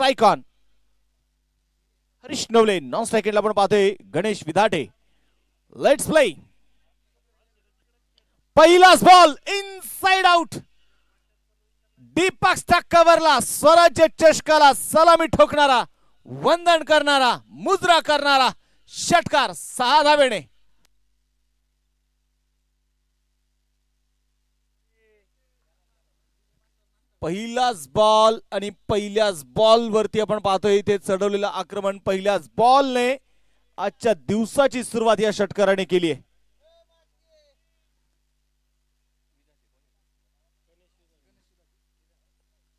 Strike on. Harish Navale non strike एंडला आपण पाहतोय गणेश विधाटे. Let's play. पहिलाच बॉल इनसाइड आउट. दीपक कव्हरला स्वराज्य चषकाला सलामी ठोकणारा, वंदन करणारा, मुद्रा करणारा षटकार 6 धावेने. पहिलाच बॉल आणि पहिल्याच बॉल वरती आपण पाहतोय इथे चढवलेलं आक्रमण पहिल्याच बॉलने आजच्या दिवसाची सुरुवात या षटकाराने केली आहे.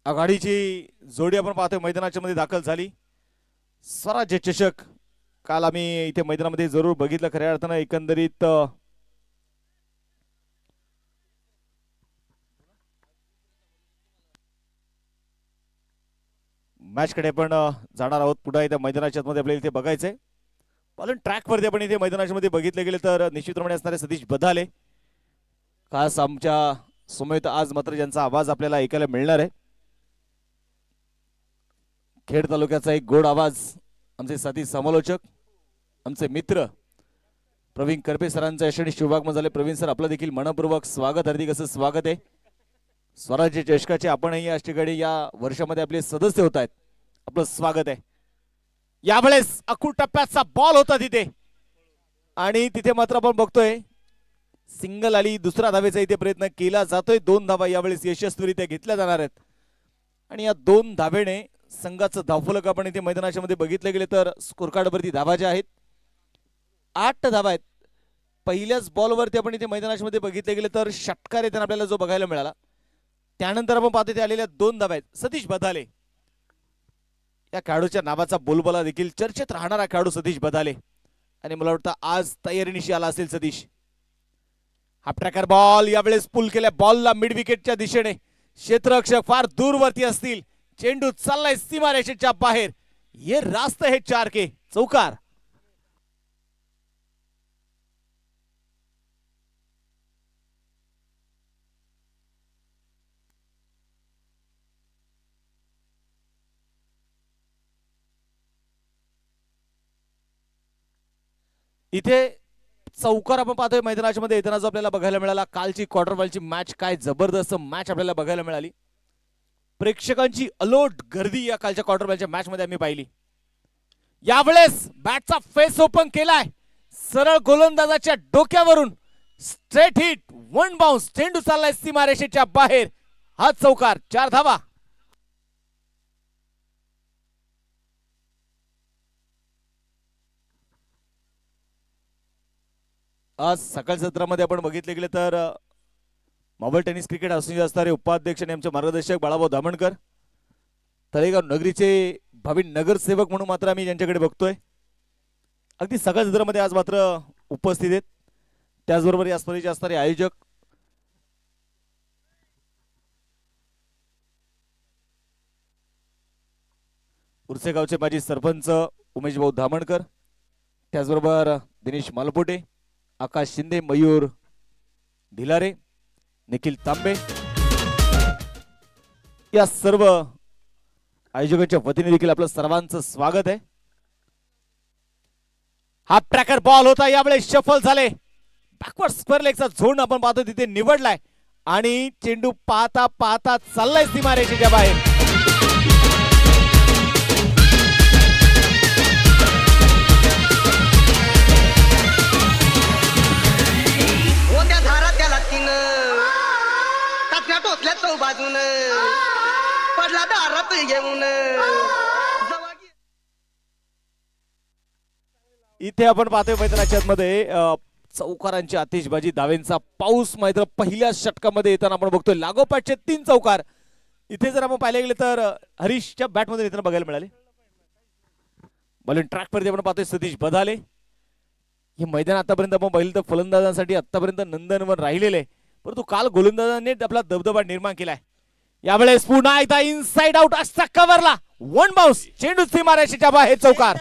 आघाडीची जोडी आपण पाहतोय मैदानाच्या मध्ये दाखल झाली. स्वराज्य चषक काल आम्ही इथे मैदानामध्ये जरूर बघितलं. खऱ्या अर्थानं एकंदरीत मॅच कडे पण जाणार आहोत. पुन्हा इथे मैदानाच्या मध्ये आपल्याला इथे बघायचंय. पण ट्रॅक वरती आपण इथे मैदानाच्या मध्ये बघितले गेले तर निश्चितप्रमाणे असणारे सतीश बधाले खास आमच्या समोर आज मात्र ज्यांचा आवाज आपल्याला ऐकायला मिळणार आहे. खेड तालुक्याचा एक गोड आवाज आमचे साथी समालोचक, आमचे मित्र प्रवीण करपे सरांचा यशस्वी शुभागमन झाले. प्रवीण सर आपलं देखील मनपूर्वक स्वागत, हार्दिक असं स्वागत आहे. स्वराज्य चषकाचे आपणही या ठिकाणी या वर्षामध्ये आपले सदस्य होत आहेत. आपलं स्वागत आहे. यावेळेस अकूट टप्प्याचा बॉल होता तिथे आणि तिथे मात्र आपण बघतोय सिंगल आली. दुसरा धावेचा इथे प्रयत्न केला जातोय. 2 धावा यावेळेस यशस्वीरित्या घेतल्या जाणार आहेत आणि या 2 धावेने संघाचं धावफलक आपण इथे मैदानाच्या मध्ये बघितले गेले तर स्कोर कार्ड वरती धावा ज्या आहेत 8 धावा आहेत. पहिल्याच बॉलवरती आपण इथे मैदानाच्या मध्ये बघितले गेले तर षटकार येताना आपल्याला जो बघायला मिळाला. त्यानंतर आपण पाहतो ते आलेल्या 2 धावा आहेत. सतीश बधाले या खेळाडूच्या नावाचा बोलबाला देखील चर्चेत राहणारा खेळाडू सतीश बधाले आणि मला वाटतं आज तयारीनिशी आला असेल सतीश. हा ट्रॅकर बॉल यावेळेस पुल केल्या बॉलला मिड विकेटच्या दिशेने. क्षेत्ररक्षक फार दूरवरती असतील. चेंडू चाललाय सीमारेषेच्या बाहेर. ये रास्त है 4 के चौकार. इथे चौकार आपण पाहतोय मैदानाच्या मध्ये येताना जो आपल्याला बघायला मिळाला. कालची क्वार्टर फायनलची मॅच काय जबरदस्त मॅच आपल्याला बघायला मिळाली. प्रेक्षकांची अलोट गर्दी या कालच्या क्वार्टर फायनलच्या मॅच मध्ये आम्ही पाहिली. यावेळेस बॅटचा फेस ओपन केलाय. सरळ गोलंदाजाच्या डोक्यावरून स्ट्रेट हिट, 1 बाउन्स. चेंडू चाललाय सीमारेषेच्या बाहेर. हा चौकार. 4 धावा. आज सकाळ सत्रामध्ये आपण बघितले गेले तर मोबाईल टेनिस क्रिकेट असोसिएशन असणारे उपाध्यक्ष आणि आमचे मार्गदर्शक बाळाभाऊ धामणकर, तळेगाव नगरीचे भावी नगरसेवक म्हणून मात्र आम्ही ज्यांच्याकडे बघतोय अगदी सकाळ सत्रामध्ये आज मात्र उपस्थित आहेत. त्याचबरोबर या स्पर्धेचे असणारे आयोजक उर्से गावचे माजी सरपंच उमेश भाऊ धामणकर, त्याचबरोबर दिनेश मालपोटे, आकाश शिंदे, मयूर धिलारे, निखिल तांबे या सर्व आयोजकांच्या वतीने देखील आपलं सर्वांचं स्वागत आहे. हा ट्रॅकर बॉल होता. यावेळेस शफल झाले. बॅकवर्ड स्क्वेअर लेगचा झोन आपण पाहतो तिथे निवडलाय आणि चेंडू पाहता पाहता चाललाय सीमारेषेच्या बाहेर. बाजून पडला दारात घेऊन. इथे आपण पाहतोय मैदानाच्या मध्ये चौकारांची आतिषबाजी, धावेंचा पाऊस. मात्र पहिल्या षटकामध्ये येताना आपण बघतोय लागोपाठचे 3 चौकार. इथे जर आपण पाहिले गेले तर हरीशच्या बॅट मध्ये येताना बघायला मिळाले. बॉलिंग ट्रॅक वरती आपण पाहतोय सतीश बधाले. हे मैदान आतापर्यंत आपण पाहिलं तर फलंदाजांसाठी आतापर्यंत नंदनवन राहिलेले, परंतु काल गोलंदाजांनी आपला दबदबा निर्माण केलाय. यावेळेस पुन्हा एकदा इनसाइड आउट असता कव्हरला 1 बाउन्स. चेंडू सीमारेषेच्या बाहेर. चौकार.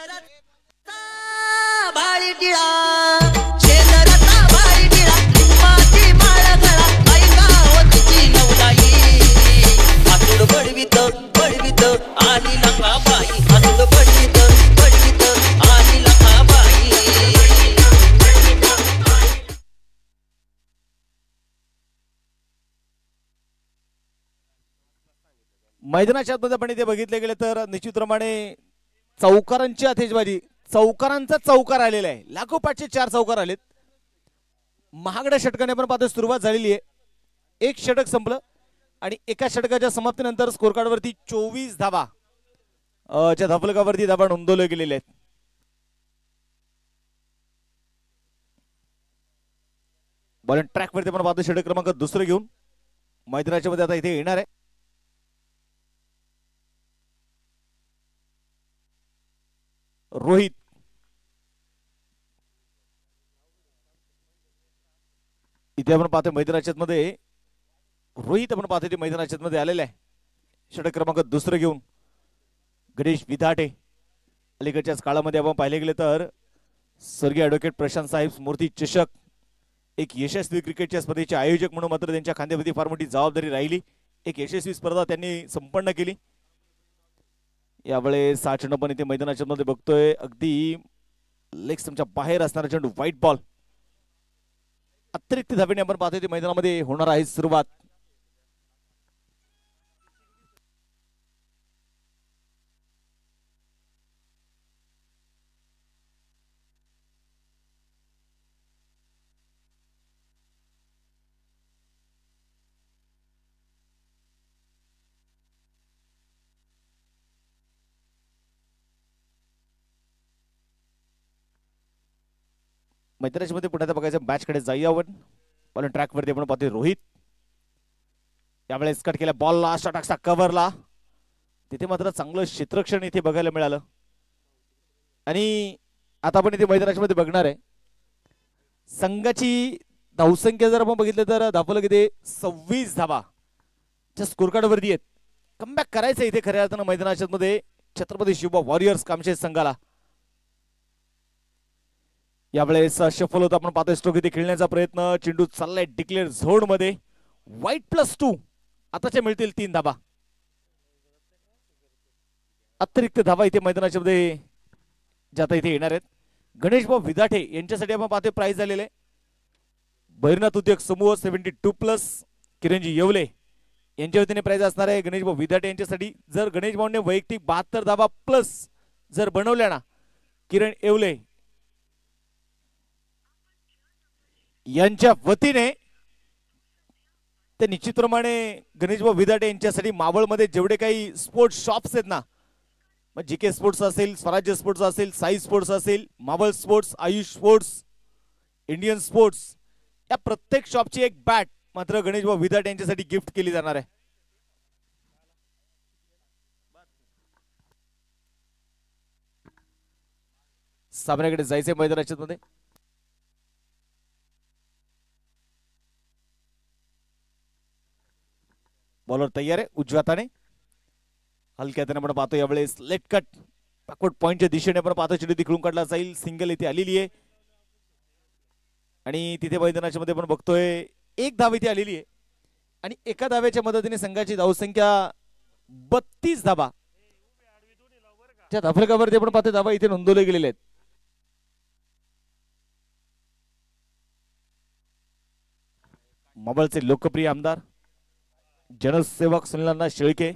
बडवित आली लखाबाई हसत पडलीत पडलीत आली लखाबाई मैदानाच्या आतमध्ये आपण इथे बघितले गेले तर निश्चितप्रमाणे चौकारांची आतिषबाजी, चौकारांचा चौकार आलेला आहे. लागोपाठचे 4 चौकार आलेत. महागड्या षटकाने आपण पाहतो सुरुवात झालेली आहे. एक षटक संपलं आणि एका षटकाच्या समाप्तीनंतर स्कोर कार्ड वरती 24 धावा च्या धाफलकावरती धावा नोंदवले गेलेले आहेत. बॉलिंग ट्रॅक वरती आपण पाहतो षटक क्रमांक दुसरं घेऊन मैदानाच्या मध्ये आता इथे येणार आहे. रोहित इथे आपण पाहतो मैदानाच्या मध्ये रोहित आपण पाहतो ते मैदानाच्या मध्ये आलेला आहे. षटक क्रमांक दुसरं घेऊन गणेश विधाटे. अलीकडच्याच काळामध्ये आपण पाहिले गेले तर स्वर्गीय ॲडव्होकेट प्रशांत साहेब स्मृती चषक एक यशस्वी क्रिकेटच्या स्पर्धेचे आयोजक म्हणून मात्र त्यांच्या खांद्यावरती फार मोठी जबाबदारी राहिली. एक यशस्वी स्पर्धा त्यांनी संपन्न केली. यावेळेस 6 चेंडू पण इथे मैदानाच्या मध्ये बघतोय. अगदी लेग स्टंपच्या बाहेर असणारा चेंडू व्हाईट बॉल. अतिरिक्त धावेने आपण पाहतोय ते मैदानामध्ये होणार आहे सुरुवात. मैदानाच्या मध्ये पुन्हा बघायचं मॅच कडे जाऊया आपण. बॉलिंग ट्रॅक वरती आपण पाहतोय रोहित. यावेळेस कट केला बॉलला षटकचा कव्हरला. तिथे मात्र चांगलं क्षेत्ररक्षण इथे बघायला मिळालं. आणि आता आपण इथे मैदानाच्या मध्ये बघणार आहे संघाची धावसंख्या जर आपण बघितलं तर धावफलक इथे 26 धावा च्या स्कोर कार्ड वरती आहेत. कमबॅक करायचं इथे खऱ्या अर्थानं मैदानाच्या मध्ये छत्रपती शिवबा वॉरियर्स कामशेत संघाला. यावेळेस शफल होता आपण पाहतोय स्ट्रोक इथे खेळण्याचा प्रयत्न. चेंडू चाललाय डिक्लेअर झोन मध्ये. व्हाईट +2 आताच्या मिळतील 3 धावा. अतिरिक्त धावा इथे मैदानाच्या मध्ये जाता इथे येणार आहेत. गणेश भाऊ विधाटे यांच्यासाठी आपण पाहतोय प्राइज झालेले. भैरनाथ उद्योग समूह 72+ किरणजी येवले यांच्या वतीने प्राइज असणार आहे. गणेश भाऊ विधाटे यांच्यासाठी जर गणेश भाऊने वैयक्तिक 72 धावा प्लस जर बनवल्या ना किरण येवले यांच्या वतीने ते निश्चितप्रमाणे गणेशभाऊ विधाटे यांच्यासाठी मावळमध्ये जेवढे काही स्पोर्ट्स शॉप्स आहेत ना, मग जीके स्पोर्ट्स असेल, स्वराज्य स्पोर्ट्स असेल, साई स्पोर्ट्स असेल, Maval sports, Ayush sports, Indian sports, या प्रत्येक शॉपची एक बॅट मात्र गणेशभाऊ विधाटे यांच्यासाठी गिफ्ट केली जाणार आहे. सामन्याकडे जायचे मैदानाच्या मध्ये. बॉलर तयार आहे उजव्या हाताने. हलक्या हाताने आपण पाहतो यावेळेस लेट कट बॅकवर्ड पॉइंटच्या दिशेने आपण पाहतो चेंडू तिकडून काढला जाईल. सिंगल इथे आलेली आहे आणि तिथे मैदानाच्या मध्ये आपण बघतोय 1 धाव इथे आलेली आहे आणि एका धाव्याच्या मदतीने संघाची धावसंख्या 32 धावा त्या धाफलकावरती आपण पाहतो धावा इथे नोंदवले गेलेले आहेत. मावळचे लोकप्रिय आमदार जनसेवक सुनील शेळके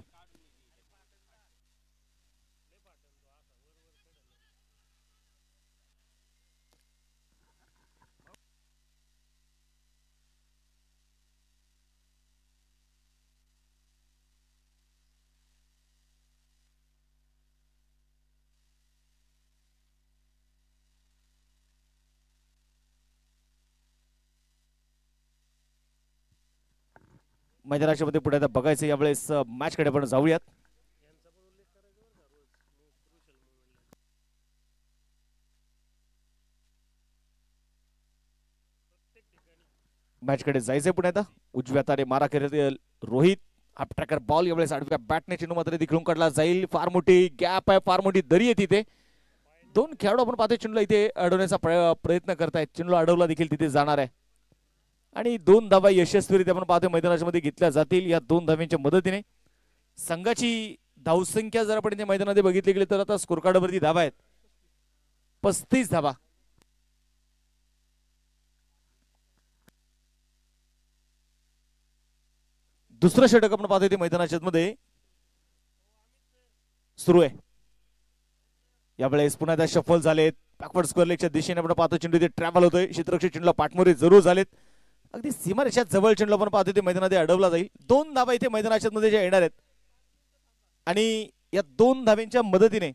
मैदानाच्या मध्ये पुढे आता बघायचं. यावेळेस मॅच कडे आपण जाऊयात. मॅच कडे जायचंय पुढे आता. उजव्या हाताने मारा करत रोहित. हाफ ट्रॅकर बॉल यावेळेस आडव्या बॅटने चेंडू मात्र तिकडून काढला जाईल. फार मोठी गॅप आहे, फार मोठी दरी आहे तिथे. 2 खेळाडू आपण पाहतो चेंडूला इथे अडवण्याचा प्रयत्न करतायत. चेंडू अडवला देखील तिथे जाणार आहे आणि 2 धावा यशस्वीरित्या आपण पाहतो मैदानाच्या मध्ये घेतल्या जातील. या 2 धाव्यांच्या मदतीने संघाची धावसंख्या जर आपण इथे मैदानामध्ये बघितली गेली तर आता स्कोर कार्ड वरती धावा आहेत 35 धावा. दुसरं षटक आपण पाहतोय ते मैदानाच्या मध्ये सुरू आहे. यावेळेस पुन्हा त्या शफल झालेत. बॅकवर्ड स्क्वेअर लेगच्या दिशेने आपण पाहतो चेंडू ते ट्रॅव्हल होतोय. क्षेत्ररक्षक चेंडूला पाठमोरे जरूर झालेत. अगदी सीमारेषा जवळ चेंडू आपण पाहतो ते मैदानामध्ये अडवला जाईल. 2 धावा इथे मैदानाच्या मध्ये ज्या येणार आहेत आणि या 2 धाव्यांच्या मदतीने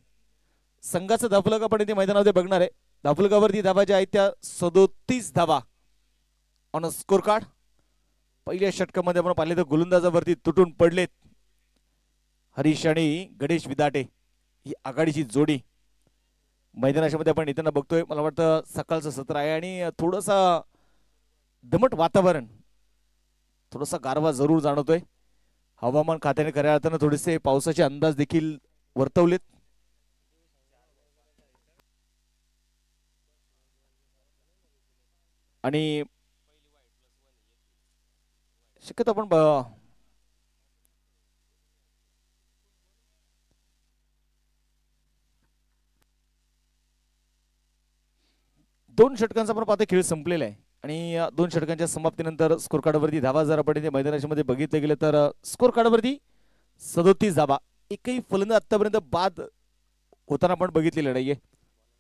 संघाचं धावफलक आपण इथे मैदानामध्ये बघणार आहे. धावफलकावरती धावा ज्या आहेत त्या 37 धावा ऑन अ स्कोर कार्ड. पहिल्या षटकामध्ये आपण पाहिले तर गोलंदाजावरती तुटून पडलेत. हरीश आणि गणेश विदाटे ही आघाडीची जोडी मैदानाच्या मध्ये आपण येताना बघतोय. मला वाटतं सकाळचं सत्र आहे आणि थोडंसा दमट वातावरण, थोडासा गारवा जरूर जाणवतोय. हवामान खात्याने खऱ्या अर्थानं थोडेसे पावसाचे अंदाज देखील वर्तवलेत. आणि शक्यतो आपण दोन षटकांचा आपण पाहतो खेळ संपलेला आहे आणि 2 षटकांच्या समाप्तीनंतर स्कोर कार्डवरती धावा जर आपण इथे मैदानाच्या मध्ये बघितले गेले तर स्कोर कार्डवरती 37 धावा. एकही फलंदाज आतापर्यंत बाद होताना आपण बघितलेलं नाहीये.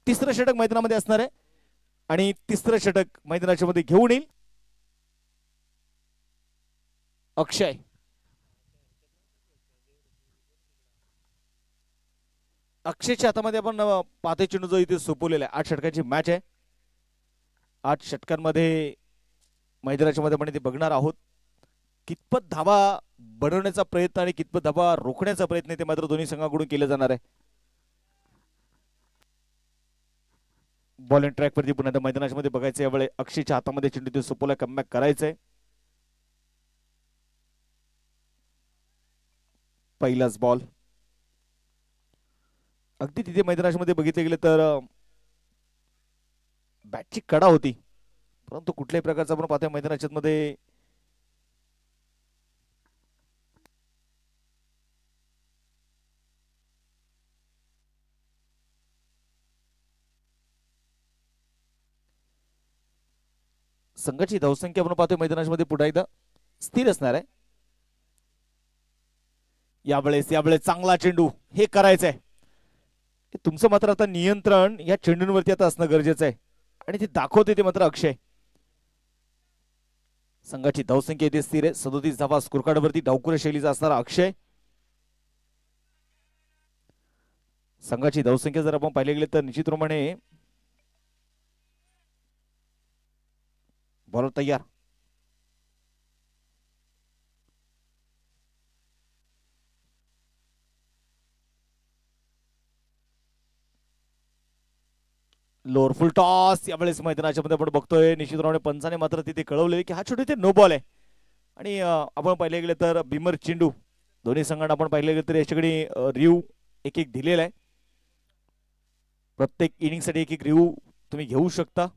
तिसरं षटक मैदानामध्ये असणार आहे आणि तिसरं षटक मैदानाच्या मध्ये घेऊन येईल अक्षय. अक्षयच्या हातामध्ये आपण पाहतोय चेंडू जो इथे सोपवलेला आहे. 8 षटकांची मॅच आहे. 8 षटकांमध्ये मैदानाच्या मध्ये आपण इथे बघणार आहोत कितपत धावा बनवण्याचा प्रयत्न आणि कितपत धावा रोखण्याचा प्रयत्न ते मात्र दोन्ही संघाकडून केला जाणार आहे. बॉल अँड ट्रॅक वरती पुन्हा मैदानाच्या मध्ये बघायचं. यावेळी अक्षयच्या हातामध्ये चेंडू ते सोपवला, कमबॅक करायचंय. पहिलाच बॉल. अगदी तिथे मैदानाच्या मध्ये बघितले गेले तर बॅटची कडा होती, परंतु कुठल्याही प्रकारचा आपण पाहतोय मैदानाच्या मध्ये संघाची धावसंख्या आपण पाहतोय मैदानाच्या मध्ये पुन्हा एकदा स्थिर असणार आहे. यावेळेस चांगला चेंडू हे करायचंय. तुमचं मात्र आता नियंत्रण या चेंडूंवरती आता असणं गरजेचं आहे आणि ते दाखवते ते मात्र अक्षय. संघाची धावसंख्या इथे स्थिर आहे. 37 धावा स्कोर कार्डवरती. डावखुऱ्या शैलीचा असणारा अक्षय. संघाची धावसंख्या जर आपण पाहिले गेले तर निश्चितप्रमाणे बॉलर तयार. लोअर फुल टॉस. यावेळेस मैदानाच्या मध्ये आपण बघतोय निश्चितपणे पंचाने मात्र तिथे कळवले की हा छोटी ते नो बॉल आहे आणि आपण पाहिले गेले तर बिमर चेंडू दोन्ही संघांना आपण पाहिले गेले तर याच्याकडे रिव्ह एक दिलेला आहे. प्रत्येक इनिंग साठी एक रिव्ह तुम्ही घेऊ शकता.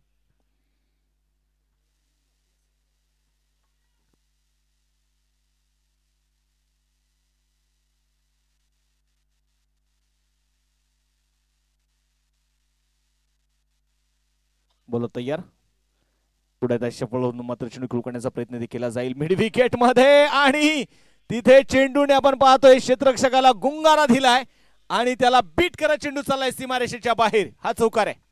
बोलो तयार. पुढे सफल होऊन मात्र चेंडू खेळू करण्याचा प्रयत्न केला जाईल मिड विकेट मध्ये आणि तिथे चेंडूने आपण पाहतोय क्षेत्ररक्षकाला गुंगारा दिलाय आणि त्याला बीट करत चेंडू चाललाय सीमारेषेच्या बाहेर. हा चौकार आहे.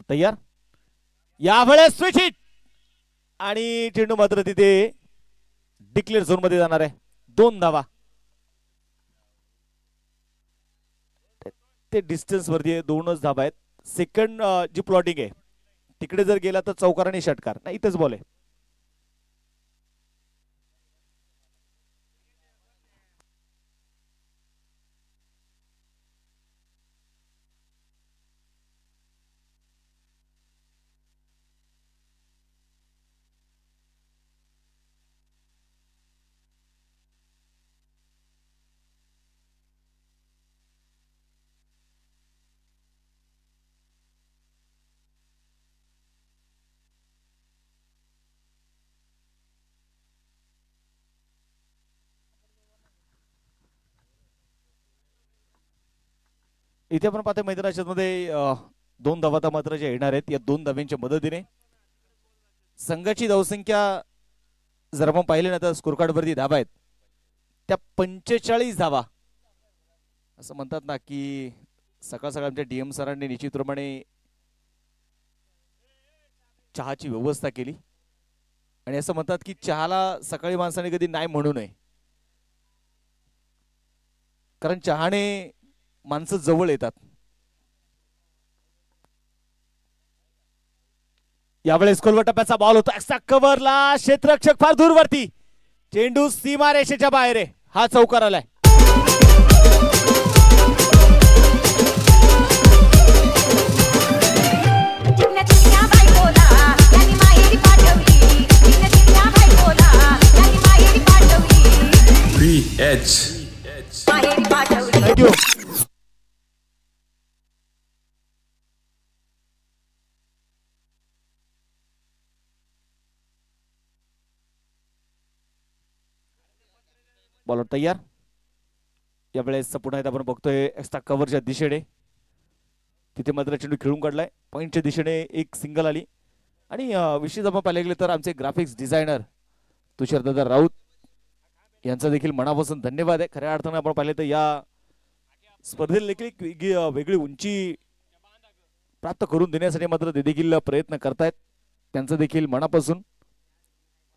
तयार. यावेळेस स्विच हिट आणि चेंडू मात्र तिथे डिक्लेअर झोन मध्ये जाणार आहे. 2 धावा. ते डिस्टन्स वरती 2च धावा आहेत. सेकंड जी प्लॉटिंग आहे तिकडे जर गेला तर चौकार आणि षटकार. नाही, इथेच बॉल आहे. इथे आपण पाहतो मैदानाच्या मध्ये 2 धावा मात्र जे येणार आहेत. या 2 धाव्यांच्या मदतीने संघाची धावसंख्या जर आपण पाहिले ना तर स्कोर कार्ड वरती धावा आहेत त्या 45 धावा. असं म्हणतात ना की सकाळ सकाळ आमच्या डीएम सरांनी निश्चितप्रमाणे चहाची व्यवस्था केली आणि असं म्हणतात की चहाला सकाळी माणसाने कधी नाही म्हणू नये, कारण चहाने माणसं जवळ येतात. यावेळेस खोलवर टप्प्याचा बॉल होता एक्स्ट्रा कव्हरला, क्षेत्ररक्षक फार दूरवरती, चेंडू सीमा रेषेच्या बाहेर आहे. हा चौकार आलाय. थँक्यू. बॉलर तयार. यावेळेस पुन्हा एकदा आपण बघतोय एक्स्ट्रा कव्हरच्या दिशेने तिथे मात्र चेंडू खेळून काढलाय. पॉइंटच्या दिशेने एक सिंगल आली आणि विशेष आपण पाहिले गेले तर आमचे ग्राफिक्स डिझायनर तुषारदादा राऊत यांचा देखील मनापासून धन्यवाद आहे. खऱ्या अर्थाने आपण पाहिले तर या स्पर्धेला देखील वेगळी उंची प्राप्त करून देण्यासाठी मात्र ते देखील प्रयत्न करतायत. त्यांचं देखील मनापासून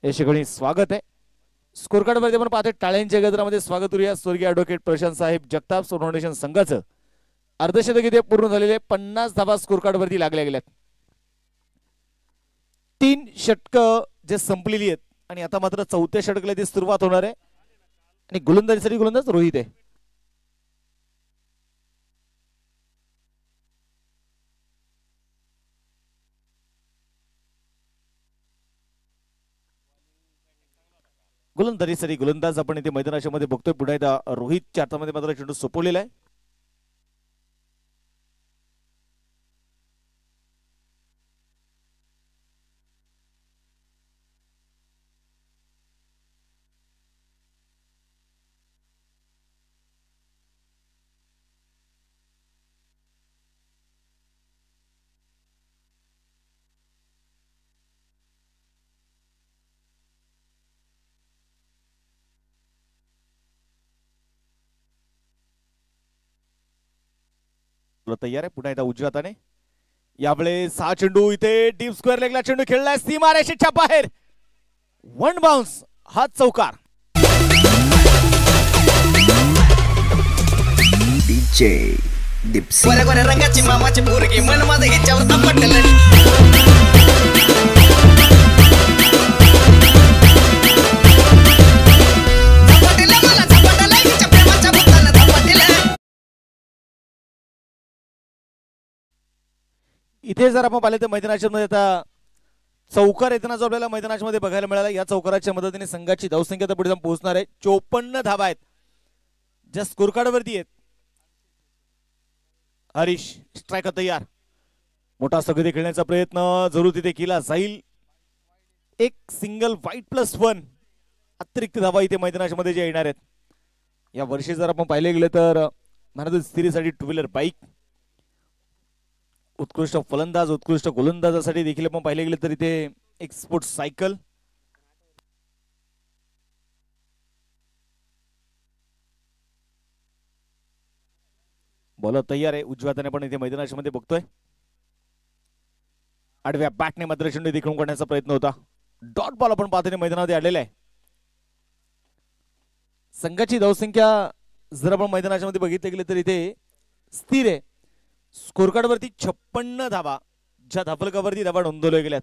या ठिकाणी स्वागत आहे. स्कोर कार्ड मध्ये आपण पाहतोय टाळ्यांच्या गजरामध्ये स्वागत करूया स्वर्गीय ॲडव्होकेट प्रशांत साहेब जगताप फाउंडेशन संघाचं. अर्धशतक इथे पूर्ण झालेले 50 धावा स्कोर कार्ड वरती लागल्या गेल्यात. 3 षटक जे संपलेली आहेत आणि आता मात्र 4थ्या षटकाला ती सुरुवात होणार आहे आणि गोलंदाजीसाठी गोलंदाज रोहित आहे. गोलंदाजीसाठी गोलंदाज आपण इथे मैदानाच्या मध्ये बघतोय. पुन्हा एकदा रोहितच्या हातामध्ये मात्र चेंडू सोपवलेला आहे. तयार आहे. पुन्हा एकदा उजव्या हाताने यावेळेस 6 चेंडू इथे डीप स्क्वेअर लेगला चेंडू खेळलाय सीमा रेषेच्या बाहेर. 1 बाउन्स. हा चौकार. डीजे डिप्सी गोऱ्या गोऱ्या रंगाची मामाची पोरगी मन माझं हिच्यावर तपटलं. इथे जर आपण पाहिले तर मैदानाच्या मध्ये आता चौकार येताना जो आपल्याला मैदानाच्या मध्ये बघायला मिळाला. या चौकाराच्या मदतीने संघाची धावसंख्या तर पुढे जाऊन पोहोचणार आहे. 54 धावा आहेत ज्या स्कोर कार्ड वरती आहेत. हरीश स्ट्रायकर तयार. मोठा स्थगिती खेळण्याचा प्रयत्न जरूर तिथे केला जाईल. एक सिंगल वाईट +1 अतिरिक्त धावा इथे मैदानाच्या मध्ये जे येणार आहेत. या वर्षी जर आपण पाहिले गेले तर महाराज स्थिरीसाठी 2 व्हीलर बाईक, उत्कृष्ट फलंदाज उत्कृष्ट गोलंदाजासाठी देखील आपण पाहिले गेले तर इथे एक स्पोर्ट्स सायकल. बॉलर तयार आहे. उजव्या हाताने पण इथे मैदानाच्या मध्ये बघतोय. आडव्या बॅटने मात्र चेंडू देखील करण्याचा प्रयत्न होता. डॉट बॉल आपण पाहतो मैदानामध्ये आलेला आहे. संघाची धावसंख्या जर आपण मैदानाच्या मध्ये बघितले गेले तर इथे स्थिर आहे. स्कोर कार्ड वरती 56 धावा ज्या धाफलकावरती धावा नोंदवल्या गेल्यात.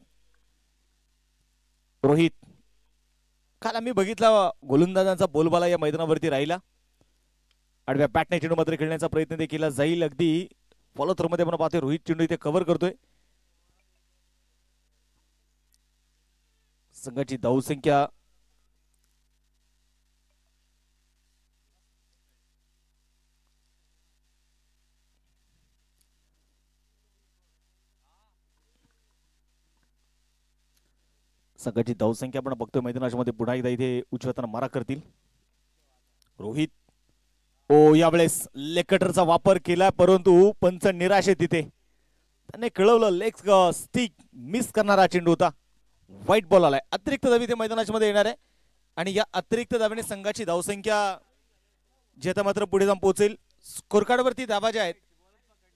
रोहित, काल आम्ही बघितला गोलंदाजांचा बोलबाला या मैदानावरती राहिला. आडव्या बॅटने चेंडू मात्र खेळण्याचा प्रयत्न देखील केला जाईल. अगदी फॉलो थ्रो मध्ये आपण पाहतोय रोहित चेंडू इथे कव्हर करतोय. संघाची धावसंख्या संघाची धावसंख्या आपण बघतोय मैदानामध्ये पुन्हा एकदा इथे उजव्या मारा करतील रोहित. ओ यावेळेस लेग कटरचा वापर केला परंतु पंच निराश आहे तिथे. त्याने कळवलं लेग स्टिक मिस करणारा चेंडू होता. व्हाईट बॉल आलाय. अतिरिक्त धाव इथे मैदानाच्या मध्ये येणार आहे आणि या अतिरिक्त धावेने संघाची धावसंख्या जी आता मात्र पुढे जाऊन पोहोचेल. स्कोर कार्ड वरती धावा ज्या आहेत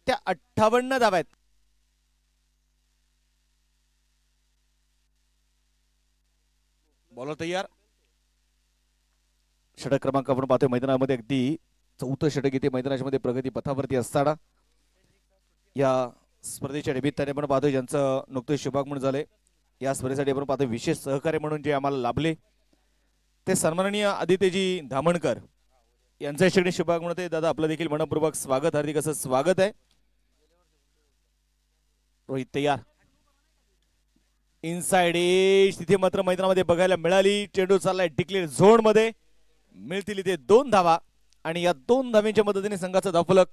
त्या 58 धावा आहेत. बॉलर तयार. षटक क्रमांक आपण पाहतोय मैदानामध्ये अगदी 4थं षटक इथे मैदानाच्या मध्ये प्रगती पथावरती असताना या स्पर्धेच्या निमित्ताने आपण पाहतोय ज्यांचं नुकतंच शुभागमन झालंय. या स्पर्धेसाठी आपण पाहतोय विशेष सहकार्य म्हणून जे आम्हाला लाभले ते सन्माननीय आदित्यजी धामणकर यांचं श्रेणी शुभागमन होते. दादा आपलं देखील मनपूर्वक स्वागत, हार्दिक असं स्वागत आहे. रोहित तयार. इनसाइड एज तिथे मात्र मैदानामध्ये बघायला मिळाली. चेंडू चाललाय डिक्लेअर झोन मध्ये. मिळतील इथे 2 धावा आणि या 2 धावांच्या मदतीने संघाचा धावफलक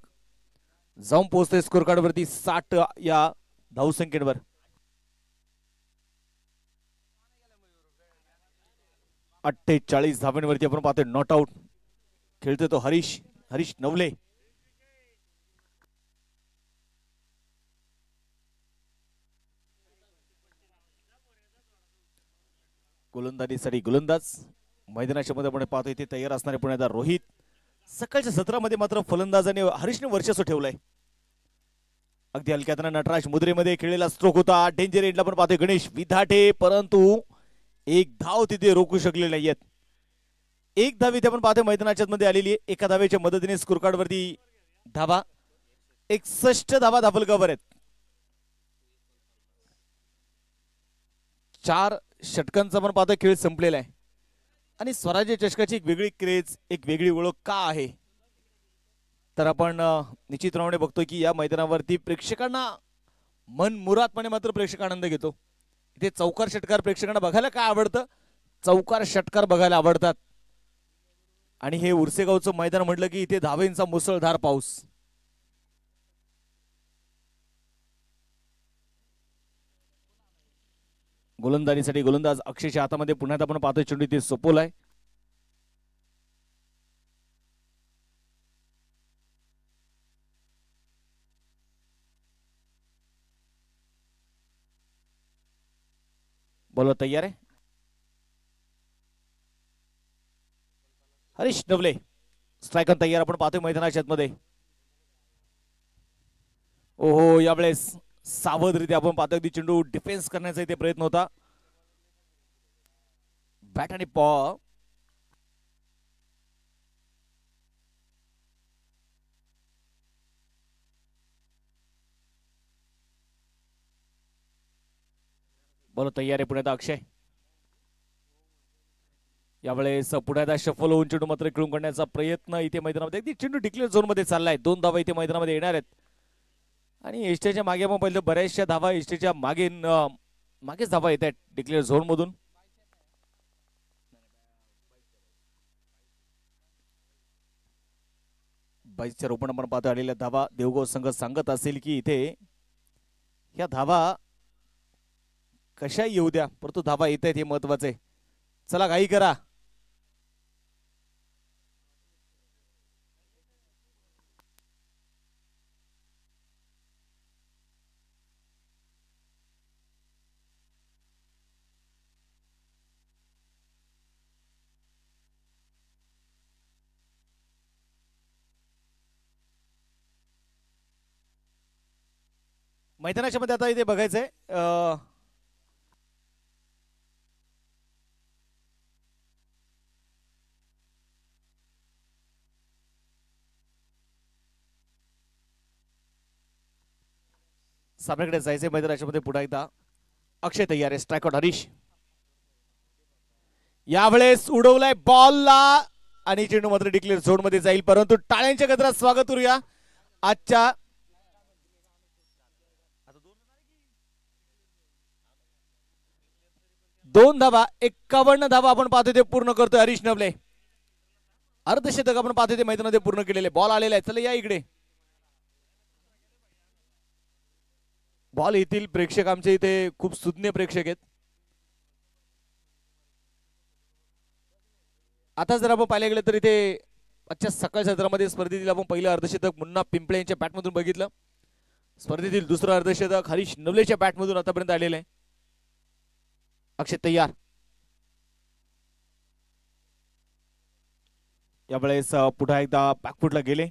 जाऊन पोहोचतोय स्कोर कार्ड वरती 60 या धावसंख्येवर. अठ्ठेचाळीस धावांवरती आपण पाहतोय नॉट आउट. खेळतोय तो हरीश नवले. गोलंदाजीसाठी गोलंदाज मैदानाच्या मध्ये आपण पाहतोय इथे तयार असणारे पुण्याचा रोहित. सकाळच्या सत्रामध्ये मात्र फलंदाजाने हरीशने वर्चस्व ठेवलंय. अगदी हलक्यात नटराज मुद्रेमध्ये खेळलेला स्ट्रोक होता. डेंजर एंडला पण पाहतोय गणेश विधाटे परंतु एक धाव तिथे रोखू शकले नाहीयेत. एक धाव इथे आपण पाहतोय मैदानाच्या मध्ये आलेली आहे. एका धावेच्या मदतीने स्कोर कार्ड वरती धावा 61 धावा धाफलकावर आहेत. 4 षटकांचा आपण पाहतोय खेळ संपलेला आहे आणि स्वराज्य चषकाची एक वेगळी क्रेज, एक वेगळी ओळख का आहे तर आपण निश्चितपणे बघतोय की या मैदानावरती प्रेक्षकांना मन मुरादपणे मात्र प्रेक्षक आनंद घेतो. इथे चौकार षटकार प्रेक्षकांना बघायला काय आवडतं, चौकार षटकार बघायला आवडतात. आणि हे उरसेगावचं मैदान म्हटलं की इथे धावेंचा मुसळधार पाऊस. गोलंदाजीसाठी गोलंदाज अक्षयच्या हातामध्ये पुन्हा आपण पाहतोय चेंडू इथे सोपवलाय. बॉलर तयार आहे. हरीश नवले स्ट्रायकर तयार आपण पाहतोय मैदानाच्या मध्ये. ओहो यावेळेस सावधरित्या आपण पाहतोय की चेंडू डिफेन्स करण्याचा इथे प्रयत्न होता. बॅट आणि पॉ बॉल तयार आहे पुण्यात अक्षय. यावेळेस पुण्यात शफल होऊन चेंडू मात्र खेळून काढण्याचा प्रयत्न इथे मैदानामध्ये अगदी चेंडू डिक्लेअर झोन मध्ये चाललाय. 2 धावा इथे मैदानामध्ये येणार आहेत आणि एसटीच्या मागे आपण पाहिलं बऱ्याचशा धावा एसटीच्या मागेच धावा येत आहेत डिक्लेअर झोन मधून. बाईसच्या रोपण आपण पाहतो आलेल्या धावा. देवगाव संघ सांगत असेल की इथे ह्या धावा कशा येऊ द्या परंतु धावा येत आहेत हे महत्वाचे. चला घाई करा. मैदानाच्या मध्ये आता इथे बघायचंय सामन्याकडे जायचे मैदानाच्या पुन्हा एकदा अक्षय तयार आहे. Strike out Harish. यावेळेस उडवलाय बॉलला आणि चेंडू मात्र डिक्लेअर झोन मध्ये जाईल, परंतु टाळ्यांच्या गजरात स्वागत करूया आजच्या दोन धावा 51 धावा आपण पाहतोय ते पूर्ण करतोय हरीश नवले. अर्धशतक आपण पाहतोय ते मैदानामध्ये पूर्ण केलेले. बॉल आलेला आहे. चला या इकडे. बॉल येथील प्रेक्षक आमचे इथे खूप सुज्ञ प्रेक्षक आहेत. आता जर आपण पाहायला गेलं तर इथे आजच्या सकाळ सत्रामध्ये स्पर्धेतील आपण पहिलं अर्धशतक मुन्ना पिंपळे यांच्या बॅटमधून बघितलं. स्पर्धेतील दुसरं अर्धशतक हरीश नवलेच्या बॅटमधून आतापर्यंत आलेलं आहे. अक्षय तयार. यावेळेस पुन्हा एकदा बॅकफुटला गेले.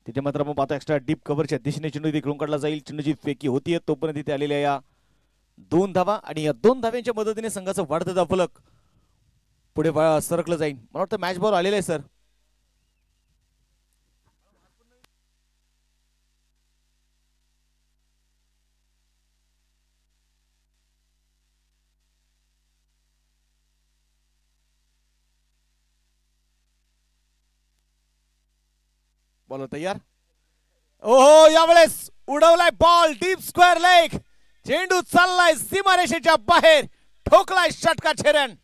तिथे मात्र आपण पाहतो एक्स्ट्रा डीप कव्हरच्या दिशेने चेंडू इथे खेळून काढला जाईल. चेंडूची फेकी होतीये तोपर्यंत इथे आलेल्या या दोन धावा आणि या दोन धाव्यांच्या मदतीने संघाचं वाढतं धावफलक पुढे सरकलं जाईल. मला वाटतं मॅच बॉल आलेला आहे सर. बॉल तयार. ओहो यावेळेस उडवलाय बॉल डीप स्क्वेअर लेग. चेंडू चाललाय सीमारेषेच्या बाहेर. ठोकलाय षटका छेरण.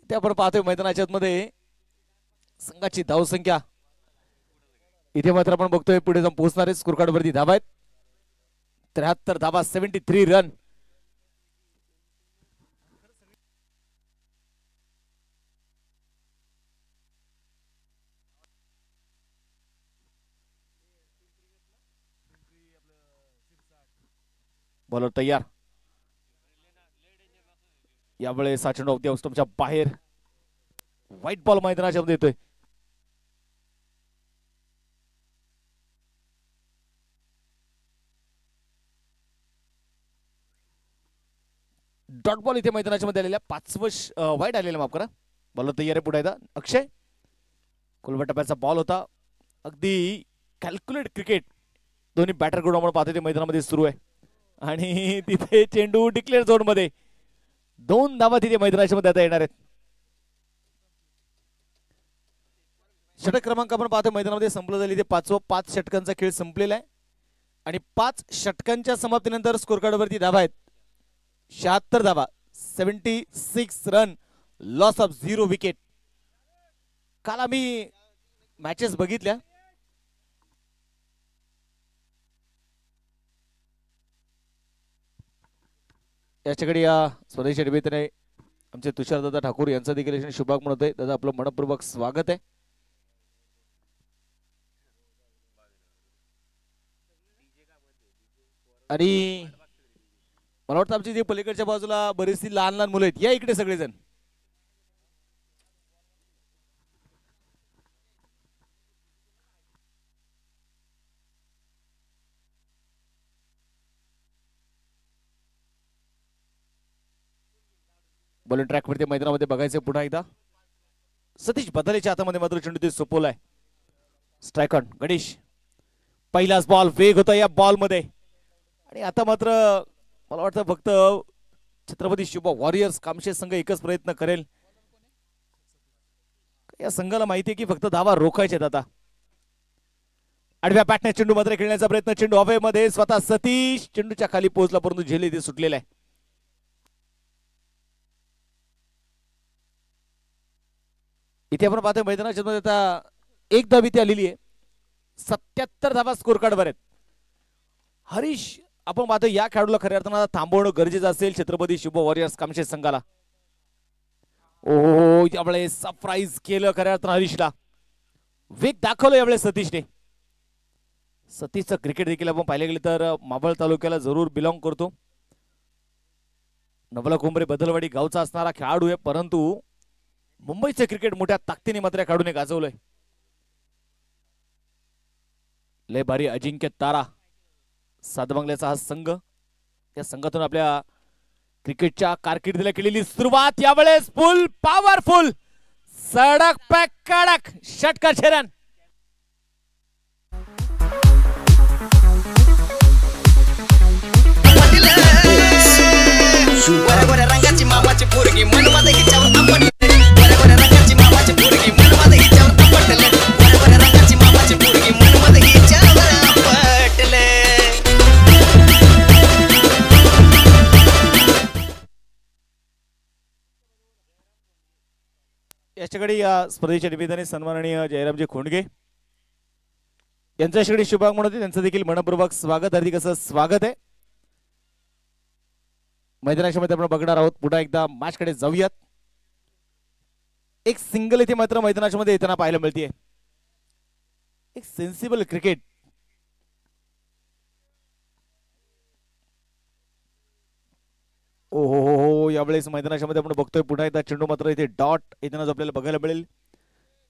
ते आपण पाहतोय मैदानाच्या मध्ये संघाची धावसंख्या इथे मात्र आपण बघतोय पुढे जाऊन पोहोचणारे स्कोर कार्ड वरती धावा आहेत. 73 धावा 73 रन. बॉलर तयार. यावेळेस चेंडू ऑफ द स्टंपच्या बाहेर. व्हाईट बॉल मैदानाच्या मध्ये येतोय. डॉट बॉल इथे मैदानाच्या मध्ये आलेल्या 5वं वाईट आलेलं माफ करा. बॉल तयार आहे. पुढे अक्षय. कुलबा टप्प्याचा बॉल होता. अगदी कॅल्क्युलेट क्रिकेट दोन्ही बॅटर कडून आपण पाहतो ते मैदानामध्ये सुरू आहे आणि तिथे चेंडू डिक्लेअर झोन मध्ये. दोन धावा तिथे मैदानाच्या मध्ये आता येणार आहेत. षटक क्रमांक आपण पाहतो मैदानामध्ये संपलं झाली. ते 5 षटकांचा खेळ संपलेला आहे आणि 5 षटकांच्या समाप्तीनंतर स्कोर कार्ड वरती धावा आहेत. 76 धावा 76 रन. Loss of 0 wicket. काल आम्ही मॅचेस बघितल्या. याच्याकडे या स्वदेशी निमित्ताने आमचे तुषार दादा ठाकूर यांचं देखील शुभागमन होते. दादा आपलं मनपूर्वक स्वागत आहे. आणि मला वाटतं आमची जे पलीकडच्या बाजूला बरीचशी लहान लहान मुलं आहेत. या इकडे सगळेजण. बॉलिंग ट्रॅक वरती मैदानामध्ये बघायचं पुन्हा एकदा. सतीश बदलेच्या हातामध्ये मात्र चेंडू ते सोपवलाय. Strike on Ganesh. पहिलाच बॉल वेग होता या बॉल मध्ये आणि आता मात्र मला वाटतं फक्त छत्रपती शिवबा वॉरियर्स कामशे संघ एकच प्रयत्न करेल. या संघाला माहिती आहे की फक्त धावा रोखायचे. आता आडव्या बॅटने चेंडू मात्र खेळण्याचा प्रयत्न. चेंडू हवेमध्ये. स्वतः सतीश चेंडूच्या खाली पोहोचला परंतु झेल इथे सुटलेला आहे. इथे आपण पाहतोय मैदानाच्या मध्ये आता एक धाव इथे आलेली आहे. 77 धावा स्कोर कार्ड वर आहेत. हरीश आपण पाहतो या खेळाडूला खऱ्या अर्थानं थांबवणं गरजेचं असेल छत्रपती शिवबा वॉरियर्स कामशे संघाला. ओ यावेळेस सरप्राईज केलं खऱ्या अर्थानं हरीशला. वेग दाखवलं यावेळेस सतीशने. सतीशचं क्रिकेट देखील आपण पाहिलं गेलं तर मावळ तालुक्याला जरूर बिलॉंग करतो. नवला कोंबरे बदलवाडी गावचा असणारा खेळाडू आहे परंतु मुंबईचे क्रिकेट मोठ्या ताकदीने मात्र काढून गाजवलंय. लय भारी अजिंक्य तारा सातबंगल्याचा हा संघ, या संघातून आपल्या क्रिकेटच्या कारकिर्दीला केलेली सुरुवात यावेळेस फुल पॉवरफुल सडक पॅक कडक षटकार छेरण. गोऱ्या रंगाची मामाची पोरगी मन माझं हिच्यावर आपटले. गोऱ्या रंगाची मामाची पोरगी मन माझं हिच्यावर आपटले. गोऱ्या रंगाची मामाची पोरगी मन माझं हिच्यावर आपटले. याच्याकडे या स्पर्धेच्या निमित्ताने सन्माननीय जयरामजी खोंडगे यांच्या याच्याकडे शुभागमन होते, त्यांचं देखील मनपूर्वक स्वागत, हार्दिक असं स्वागत आहे. मैदानामध्ये आपण बघणार आहोत. पुन्हा एकदा मॅच कडे जाऊयात. एक सिंगल इथे मात्र मैदानामध्ये येताना पाहायला मिळते. एक सेन्सिबल क्रिकेट. ओ हो हो हो, यावेळेस मैदानामध्ये आपण बघतोय पुन्हा एकदा चेंडू मात्र इथे डॉट येताना आपल्याला बघायला मिळेल.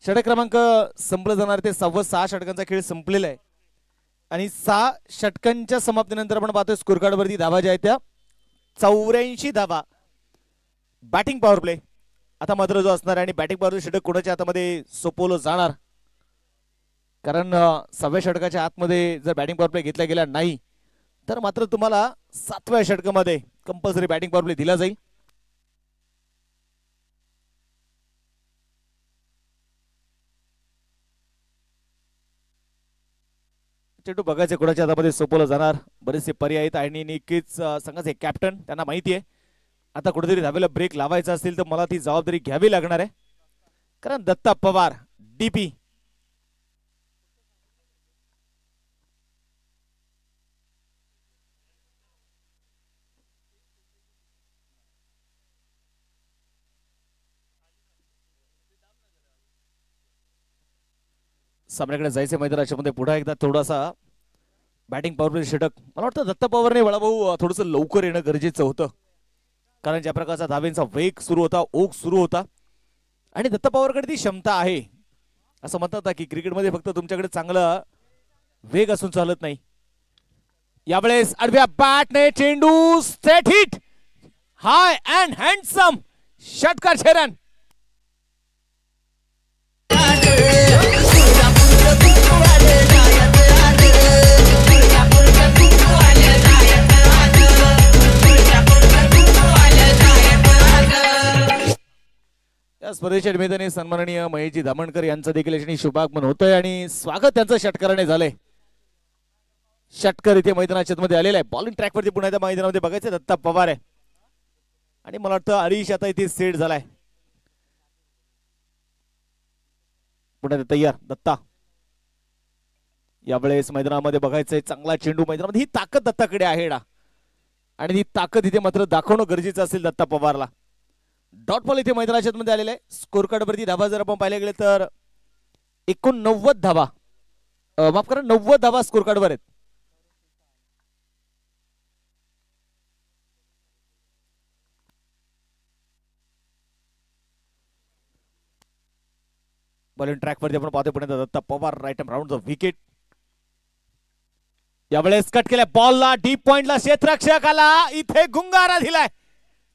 षटक क्रमांक संपलं जाणार ते 6 षटकांचा खेळ संपलेला आहे आणि 6 षटकांच्या समाप्तीनंतर आपण पाहतोय स्कोर कार्ड वरती धावा ज्या आहेत त्या 84 धावा. बॅटिंग पॉवर प्ले आता मात्र जो असणार आणि बॅटिंग पॉवर षटक कोणाच्या हातामध्ये सोपवलं जाणार, कारण 6व्या षटकाच्या आतमध्ये जर बॅटिंग पॉवर प्ले घेतला गेला नाही तर मात्र तुम्हाला 7व्या षटकामध्ये कंपल्सरी बॅटिंग पॉवर प्ले दिला जाईल. चेंडू बघायचे कोणाच्या हातामध्ये सोपवलं जाणार. बरेचसे पर्याय आहेत आणि नक्कीच संघाचे कॅप्टन त्यांना माहिती आहे आता कुठेतरी धावेला ब्रेक लावायचा असेल तर मला ती जबाबदारी घ्यावी लागणार आहे, कारण दत्ता पवार डीपी सामन्याकडे जायचे मैदानाच्या मध्ये. पुन्हा एकदा थोडासा बॅटिंग पॉवर षटक, मला वाटतं दत्ता पवारने वळाभाऊ थोडंसं लवकर येणं गरजेचं होतं, कारण ज्या प्रकारचा धावेंचा वेग सुरू होता, ओघ सुरू होता आणि दत्ता पवारकडे ती क्षमता आहे. असं म्हणतात की क्रिकेटमध्ये फक्त तुमच्याकडे चांगला वेग असून चालत नाही. यावेळेस आडव्या बॅटने चेंडू straight hit, high and handsome षटकार छेरण. या स्पर्धेच्या निमित्ताने सन्माननीय महेशजी धामणकर यांचं देखील याच्याने शुभागमन होतंय आणि स्वागत त्यांचं षटकाराने झालंय. षटकर इथे मैदानाच्या मध्ये आलेला आहे. बॉलिंग ट्रॅक वरती पुन्हा एकदा मैदानामध्ये बघायचं दत्ता पवार आहे आणि मला वाटतं हरीश आता इथे सेट झालाय. पुन्हा तयार दत्ता. यावेळेस मैदानामध्ये बघायचंय चांगला चेंडू मैदानामध्ये. ही ताकद दत्ताकडे आहे ना आणि ही ताकद इथे मात्र दाखवणं गरजेचं असेल दत्ता पवारला. डॉट बॉल इथे मैदानाच्या मध्ये आलेला आहे. स्कोर कार्ड वरती धावा जर आपण पाहायला गेले तर 89 धावा, माफ करा 90 धावा स्कोर कार्ड वर आहेत. बॉलिंग ट्रॅक वरती आपण पाहतोय पुढे Datta Pawar right arm round the wicket. यावेळेस कट केलाय बॉलला डीप पॉइंटला, क्षेत्ररक्षकाला इथे गुंगारा दिलाय.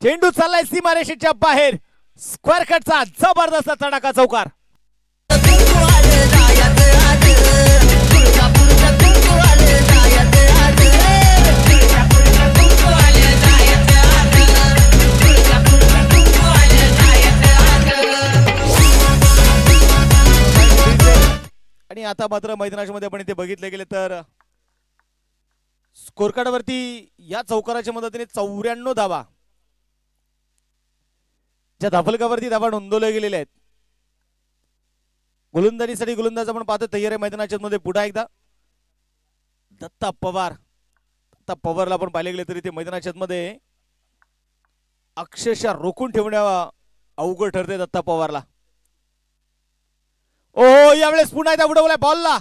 चेंडू चाललाय सीमारेषेच्या बाहेर. स्क्वेअर कटचा जबरदस्त तडाखा चौकार. आणि आता मात्र मैदानाच्या मध्ये आपण इथे बघितले गेले तर स्कोर कार्ड वरती या चौकाराच्या मदतीने 94 धावा ज्या धाफलकावरती धावा नोंदवल्या गेलेल्या आहेत. गोलंदाजीसाठी गोलंदाज आपण पाहतो तयार आहे मैदानाच्या मध्ये. पुन्हा एकदा दत्ता पवार. दत्ता पवारला आपण पाहिले गेले तरी ते मैदानाच्या मध्ये अक्षरशः रोखून ठेवण्या अवघड ठरते दत्ता पवारला. ओ यावेळेस पुन्हा एकदा उडवलाय बॉलला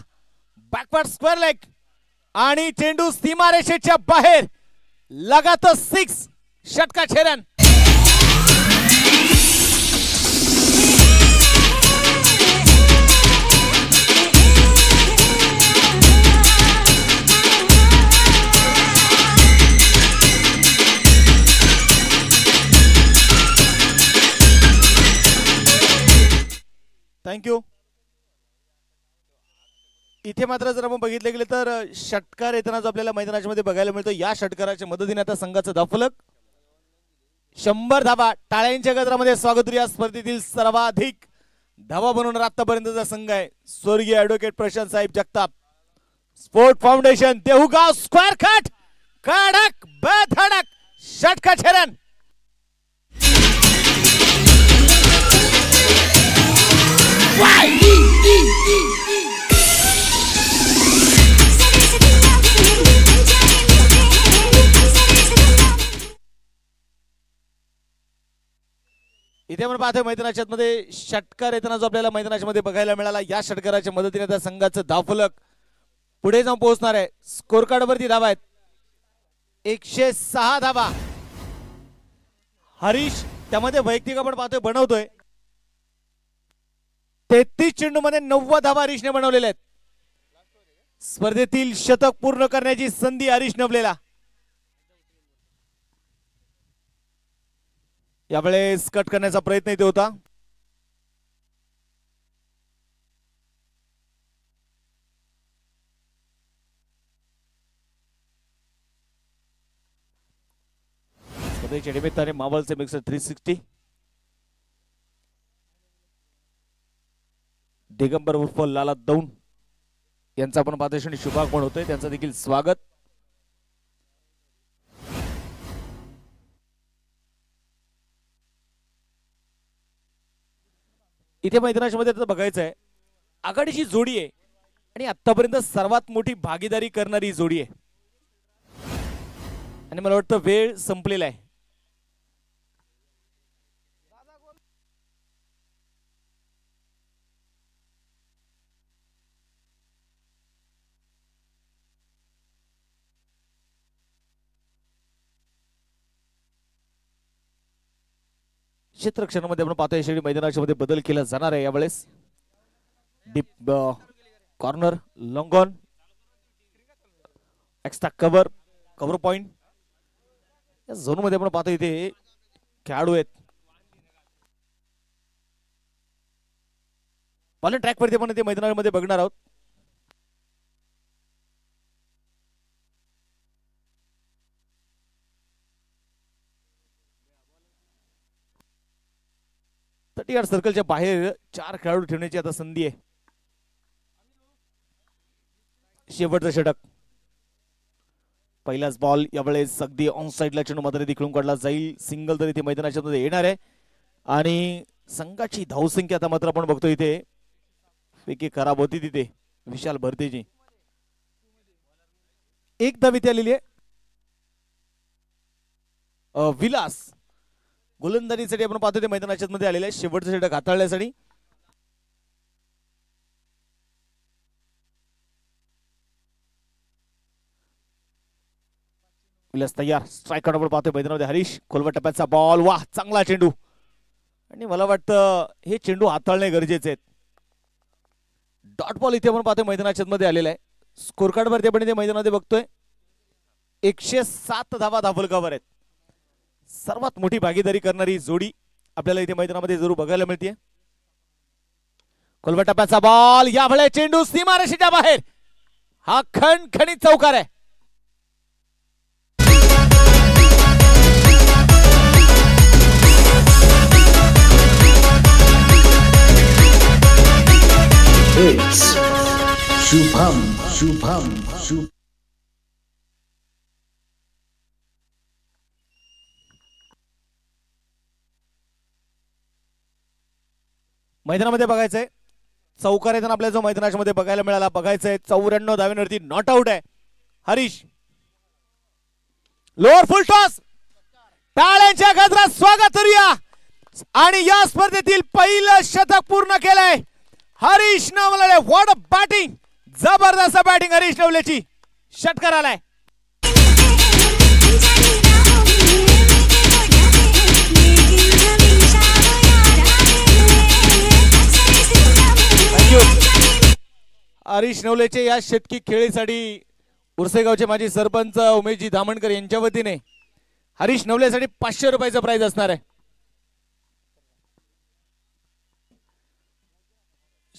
बॅकवर्ड स्क्वेअर लेग आणि चेंडू सीमारेषेच्या बाहेर. लगातार 6 षटकार छेरण. थँक्यू. इथे मात्र जर आपण बघितलं गेलं तर षटकार येताना जो आपल्याला मैदानाच्या मध्ये बघायला मिळतो, या षटकाराच्या मदतीने आता संघाचा धावफलक 100 धावा. टाळ्यांच्या गजरामध्ये स्वागत. या स्पर्धेतील सर्वाधिक धावा बनवणारा आतापर्यंतचा संघ आहे स्वर्गीय ऍडव्होकेट प्रशांत साहेब Jagtap. Sport foundation Dehugaon square cut. कडक बेधडक षटकाचे रन. इथे आपण पाहतोय मैदानाच्या मध्ये षटकार येताना जो आपल्याला मैदानाच्या मध्ये बघायला मिळाला, या षटकाराच्या मदतीने त्या संघाचं धावफलक पुढे जाऊन पोहोचणार आहे. स्कोर कार्ड वरती धावा आहेत 106 धावा. हरीश त्यामध्ये वैयक्तिक आपण पाहतोय बनवतोय. 33 चेंडू मध्ये 90 धावा हरीशने बनवलेल्या आहेत. स्पर्धेतील शतक पूर्ण करण्याची संधी हरीश नवलेला. यावेळेस कट करण्याचा प्रयत्न इथे होता. स्पर्धेच्या निमित्ताने मावळचे मिक्सर 360 दिगंबर उर्फ लाला दौंड यांचा आपण पाहतोय शुभागमन होतोय. त्यांचं देखील स्वागत. इथे मैदानाच्या मध्ये बघायचं आहे, आघाडीची जोडी आहे आणि आतापर्यंत सर्वात मोठी भागीदारी करणारी जोडी आहे आणि मला वाटतं वेळ संपलेला आहे. क्षेत्ररक्षणामध्ये आपण पाहतोय शेवटी मैदानाच्या मध्ये बदल केला जाणार आहे. यावेळेस deep corner, long on, extra cover, cover point या झोन मध्ये आपण पाहतोय इथे खेळाडू आहेत. बॉलिंग ट्रॅक वरती आपण इथे मैदानामध्ये बघणार आहोत. यार्ड सर्कलच्या बाहेर 4 खेळाडू ठेवण्याची आता संधी आहे. शेवटचं षटक. पहिलाच बॉल यावेळेस अगदी ऑन साइडला चेंडू मात्र खेळून काढला जाईल. सिंगल तर इथे मैदानाच्या मध्ये येणार आहे आणि संघाची धावसंख्या आता मात्र आपण बघतो इथे पैकी खराब होती तिथे विशाल भरतेची. एक धाव इथे आलेली आहे. विलास गोलंदाजीसाठी आपण पाहतो ते मैदानाच्या मध्ये आलेले आहे शेवटचं षटक हाताळण्यासाठी. विलास तयार. स्ट्राईक आपण पाहतोय मैदानामध्ये हरीश. खोलवर टप्प्याचा बॉल. वाह, चांगला चेंडू आणि मला वाटतं हे चेंडू हाताळणे गरजेचे आहेत. डॉट बॉल इथे आपण पाहतोय मैदानाच्या मध्ये आलेला आहे. स्कोर कार्ड वरती आपण इथे मैदानामध्ये बघतोय 107 धावा धावफलकावर आहेत. सर्वात मोठी भागीदारी करणारी जोडी आपल्याला इथे मैदानामध्ये जरूर बघायला मिळते. खोलवर टप्प्याचा बॉल. यावेळेस चेंडू सीमारेषेच्या बाहेर. हा खणखणीत चौकार आहे. शुभम मैदानामध्ये बघायचंय चौकार येताना आपल्याला जो मैदानाच्या मध्ये बघायला मिळाला. बघायचंय 94 धाव्यांवरती नॉट आउट आहे हरीश. लोअर फुल टॉस. टाळ्यांच्या गजरात स्वागत करूया. आणि या स्पर्धेतील पहिलं शतक पूर्ण केलंय Harish Navale. What a batting. जबरदस्त बॅटिंग हरीश नवलेची. षटकार आलाय. हरीश नवलेचे या शेतकी खेळीसाठी उरसेगावचे माजी सरपंच उमेशजी धामणकर यांच्या वतीने हरीश नवलेसाठी 500 रुपयाचा प्राइज असणार आहे.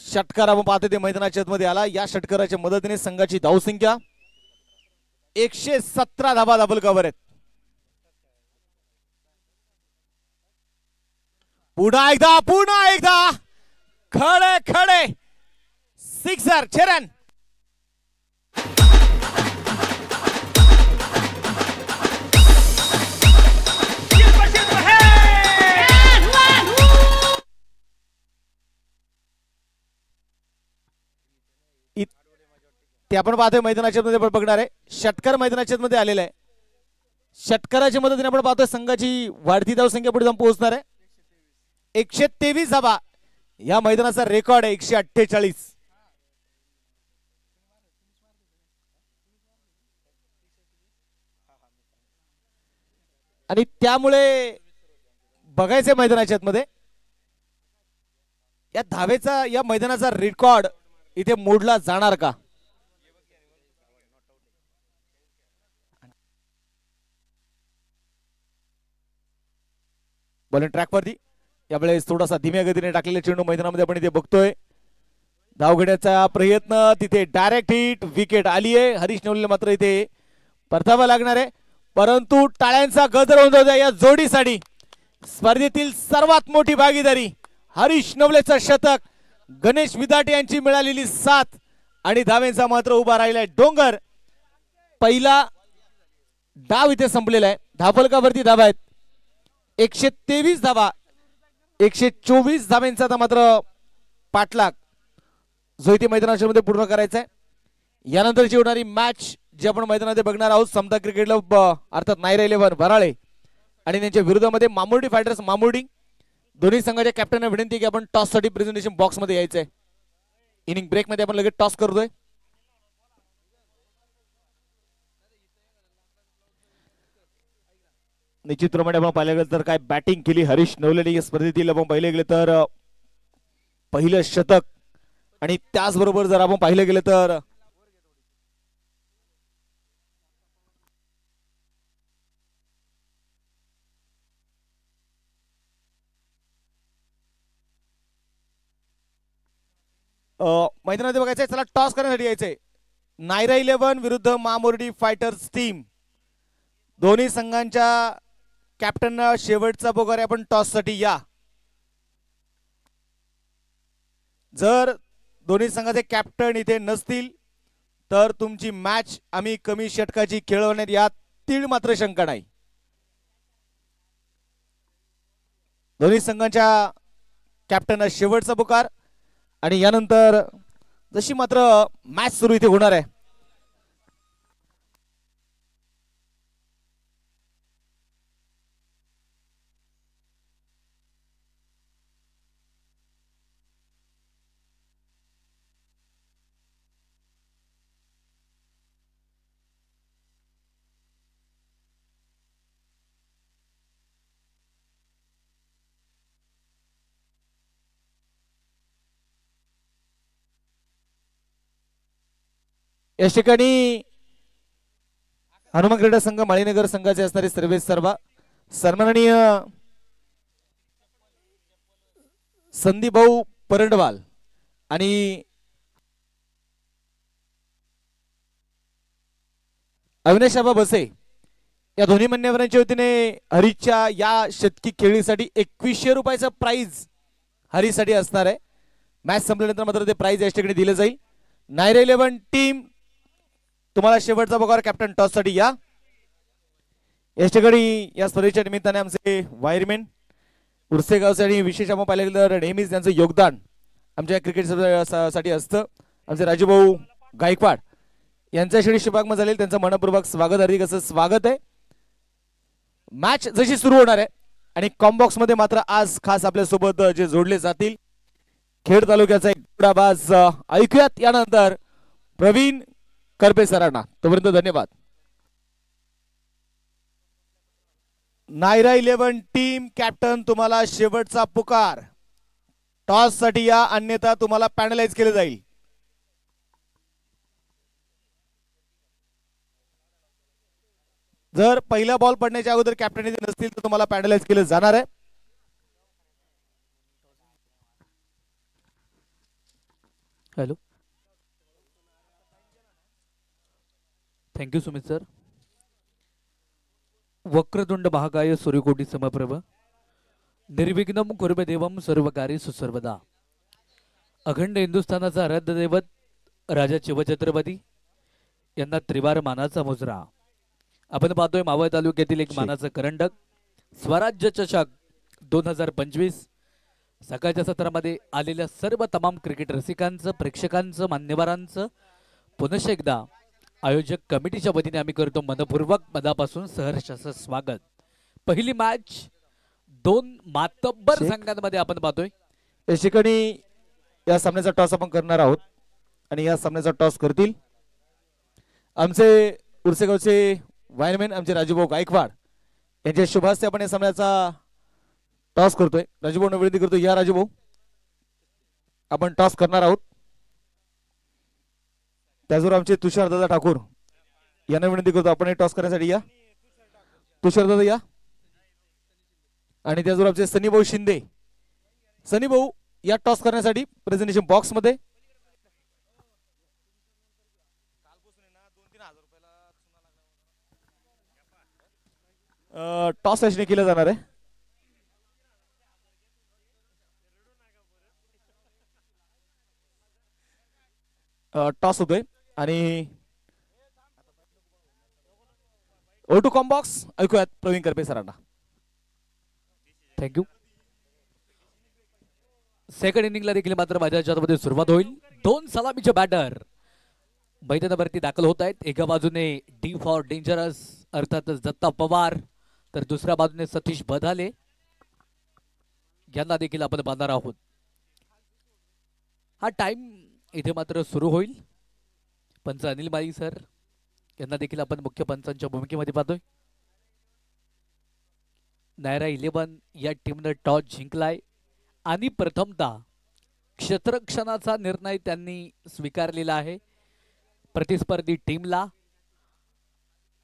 षटकार आपण पाहतो ते मैदानाच्या मध्ये आला. या षटकाराच्या मदतीने संघाची धावसंख्या 117 धाबा डबल कव्हर आहेत. पुन्हा एकदा खडे खडे सिक्सर चरण. ते आपण पाहतोय मैदानाच्या मध्ये बघणार आहे. षटकार मैदानाच्या मध्ये आलेला आहे. षटकाराच्या मदतीने आपण पाहतोय संघाची वाढती धावसंख्या पुढे जाऊन पोहोचणार आहे. 123 धाबा या मैदानाचा रेकॉर्ड आहे. 148. आणि त्यामुळे बघायचंय मैदानाच्या मध्ये या धावेचा या मैदानाचा रेकॉर्ड इथे मोडला जाणार का. बॉलिंग ट्रॅक वरती यावेळेस थोडासा धीम्या गतीने टाकलेला चेंडू मैदानामध्ये आपण इथे बघतोय. धाव घेण्याचा प्रयत्न तिथे डायरेक्ट हिट विकेट आली आहे. हरीश नवलेला मात्र इथे परतावा लागणार आहे. परंतु टाळ्यांचा गजर होऊन जाऊ द्या या जोडीसाठी. स्पर्धेतील सर्वात मोठी भागीदारी हरीश नवलेचं शतक, गणेश विदाटे यांची मिळालेली साथ आणि धावेंचा मात्र उभा राहिलाय डोंगर. पहिला डाव इथे संपलेला आहे. धावफलकावरती धावा आहेत 123 धावा. 124 धावेंचा आता मात्र पाठलाग जो इथे मैदानाच्या मध्ये पूर्ण करायचा आहे. यानंतरची होणारी मॅच जी आपण मैदानामध्ये बघणार आहोत समता क्रिकेट क्लब अर्थात नायरा 11 भराळे आणि त्यांच्या विरोधामध्ये मामुर्डी फायटर्स मामुर्डी. दोन्ही संघाच्या कॅप्टनना विनंती की आपण टॉस साठी प्रेझेंटेशन बॉक्स मध्ये यायचंय. इनिंग ब्रेक मध्ये आपण लगेच टॉस करतोय. निश्चितप्रमाणे आपण पाहिलं गेलं तर काय बॅटिंग केली हरीश नवलेने या स्पर्धेतील. आपण पाहिले गेले तर पहिलं शतक आणि त्याचबरोबर जर आपण पाहिलं गेलं तर मैदानामध्ये बघायचंय. चला टॉस करण्यासाठी यायचंय. नायरा 11 विरुद्ध मामुर्डी फायटर्स टीम. दोन्ही संघांच्या कॅप्टनना शेवटचा पगार आहे. आपण टॉस साठी या. जर दोन्ही संघाचे कॅप्टन इथे नसतील तर तुमची मॅच आम्ही कमी षटकाची खेळवण्यात यात तीळ मात्र शंका नाही. दोन्ही संघांच्या कॅप्टनना शेवटचा पुकार आणि यानंतर जशी मात्र मॅच सुरू इथे होणार आहे. या ठिकाणी हनुमान क्रीडा संघ माळीनगर संघाचे असणारे सर्वेश सर्वा सन्माननीय संदीप भाऊ परंडवाल आणि अविनाश आबा बसे या दोन्ही मान्यवरांच्या वतीने हरीशच्या या शतकी खेळीसाठी 2100 रुपयाचा प्राइज हरीसाठी असणार आहे. मॅच संपल्यानंतर मात्र ते प्राइज या ठिकाणी दिले जाईल. नायरा 11 टीम तुम्हाला शेवटचा पगार कॅप्टन टॉस साठी या. या ठिकाणी या स्पर्धेच्या निमित्ताने आमचे वायरमॅन उर्से गावचे आणि विशेष आपण पाहिलं गेलं तर नेहमीच त्यांचं योगदान आमच्या क्रिकेट साठी असतं. आमचे राजूभाऊ गायकवाड यांच्या श्री शुभागमन झालेलं त्यांचं मनपूर्वक स्वागत. हार्दिक असं स्वागत आहे. मॅच जशी सुरू होणार आहे आणि कॉम्बॉक्स मध्ये मात्र आज खास आपल्या सोबत जे जोडले जातील खेड तालुक्याचा एक गुडाबाज ऐकूयात यानंतर प्रवीण करपे सरांना. तोपर्यंत धन्यवाद. नायरा 11 टीम कॅप्टन तुम्हाला शेवटचा पुकार. टॉस साठी या अन्यथा तुम्हाला पॅनलाइज केले जाईल. जर पहिला बॉल पडण्याच्या अगोदर कॅप्टन इथे नसतील तर तुम्हाला पॅनलाइज केले जाणार आहे. Hello, thank you Sumit sir. वक्रतुंड महाकाय सूर्यकोटी समप्रभ निर्विघ्नम कुर्मे देवम सर्वकारी सुसर्वदा. अखंड हिंदुस्थानाचा आराध्य दैवत राजा शिवछत्रपती यांना त्रिवार मानाचा मुजरा. आपण पाहतोय मावळ तालुक्यातील एक मानाचं करंडक स्वराज्य चषक 2025. सकाळच्या सत्रामध्ये आलेल्या सर्व तमाम क्रिकेट रसिकांचं, प्रेक्षकांचं, मान्यवरांचं पुनश्च एकदा आयोजक कमिटीच्या वतीने आम्ही करतो मनपूर्वक मनापासून सहर्षाचं स्वागत. पहिली मॅच 2 मातब्बर संघांमध्ये आपण पाहतोय. या ठिकाणी या सामन्याचा टॉस आपण करणार आहोत आणि या सामन्याचा टॉस करतील आमचे उरसेगावचे वायरमॅन आमचे राजूभाऊ गायकवाड यांच्या शुभ हस्ते आपण या सामन्याचा टॉस करतोय. राजूभाऊंना विनंती करतो, या राजूभाऊ आपण टॉस करणार आहोत. त्याचबरोबर आमचे तुषारदादा ठाकूर यांना विनंती करतो आपण टॉस करण्यासाठी या. तुषारदादा या. आणि त्याचबरोबर आमचे सनीभाऊ शिंदे, सनीभाऊ या टॉस करण्यासाठी प्रेझेंटेशन बॉक्स मध्ये. टॉस याने केलं जाणार आहे. टॉस होतोय आणि ओ टू कॉम बॉक्स ऐकूयात प्रवीण करपे सरांना. थँक्यू. सेकंड इनिंगला देखील मात्र माझ्या ह्याच्यामध्ये सुरुवात होईल. 2 सलामीचे बॅटर मैदानावरती दाखल होत आहेत. एका बाजूने डी फॉर डेंजरस अर्थातच दत्ता पवार, तर दुसऱ्या बाजूने सतीश बधाले यांना देखील आपण पाहणार आहोत. हा टाइम इथे मात्र सुरू होईल. पंच अनिल माळी सर यांना देखील आपण मुख्य पंचांच्या भूमिकेमध्ये पाहतोय. नायरा 11 या टीमनं टॉस जिंकलाय आणि प्रथमतः क्षेत्ररक्षणाचा निर्णय त्यांनी स्वीकारलेला आहे. प्रतिस्पर्धी टीमला,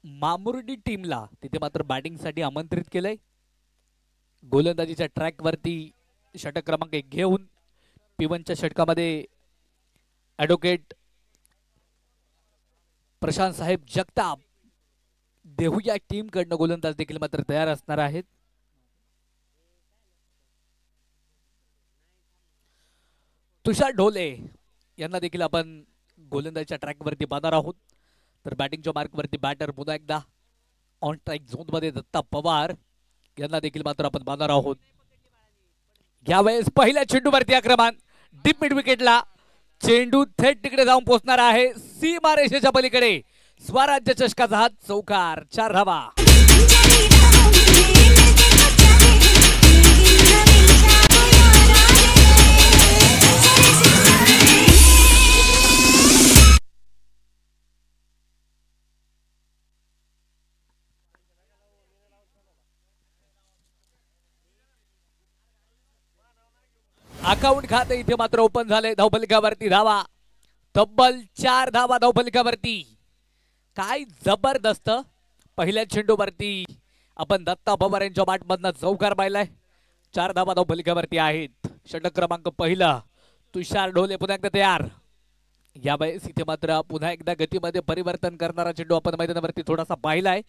मामुर्डी टीमला तिथे मात्र बॅटिंगसाठी आमंत्रित केलंय. गोलंदाजीच्या ट्रॅकवरती षटक क्रमांक 1 घेऊन P1च्या षटकामध्ये ॲडव्होकेट प्रशांत साहेब जगताप देहू या टीमकडनं गोलंदाज देखील मात्र तयार असणार आहेत. तुषार ढोले यांना देखील आपण गोलंदाजीच्या ट्रॅकवरती पाहणार आहोत. तर बॅटिंगच्या मार्कवरती बॅटर पुन्हा एकदा ऑन स्ट्राईक झोनमध्ये दत्ता पवार यांना देखील मात्र आपण पाहणार आहोत. यावेळेस पहिल्या चेंडूवरती आक्रमण डीप मिड विकेटला. चेंडू थेट तिकडे जाऊन पोहोचणार आहे सीमारेषेच्या पलीकडे. स्वराज्य चषकाचा हात चौकार, 4 धावा. अकाउंट खाते इथे मात्र ओपन झाले. धावफलकावरती धावा, तब्बल 4 धावा धावफलकावरती. काय जबरदस्त पहिल्या चेंडूवरती आपण दत्ता पवार यांच्या बॅटमधनं चौकार पाहिलाय. 4 धावा धावफलकावरती आहेत. षटक क्रमांक पहिला तुषार ढोले पुन्हा एकदा तयार. यावेळेस इथे मात्र पुन्हा एकदा गतीमध्ये परिवर्तन करणारा चेंडू आपण मैदानावरती थोडासा पाहिलाय.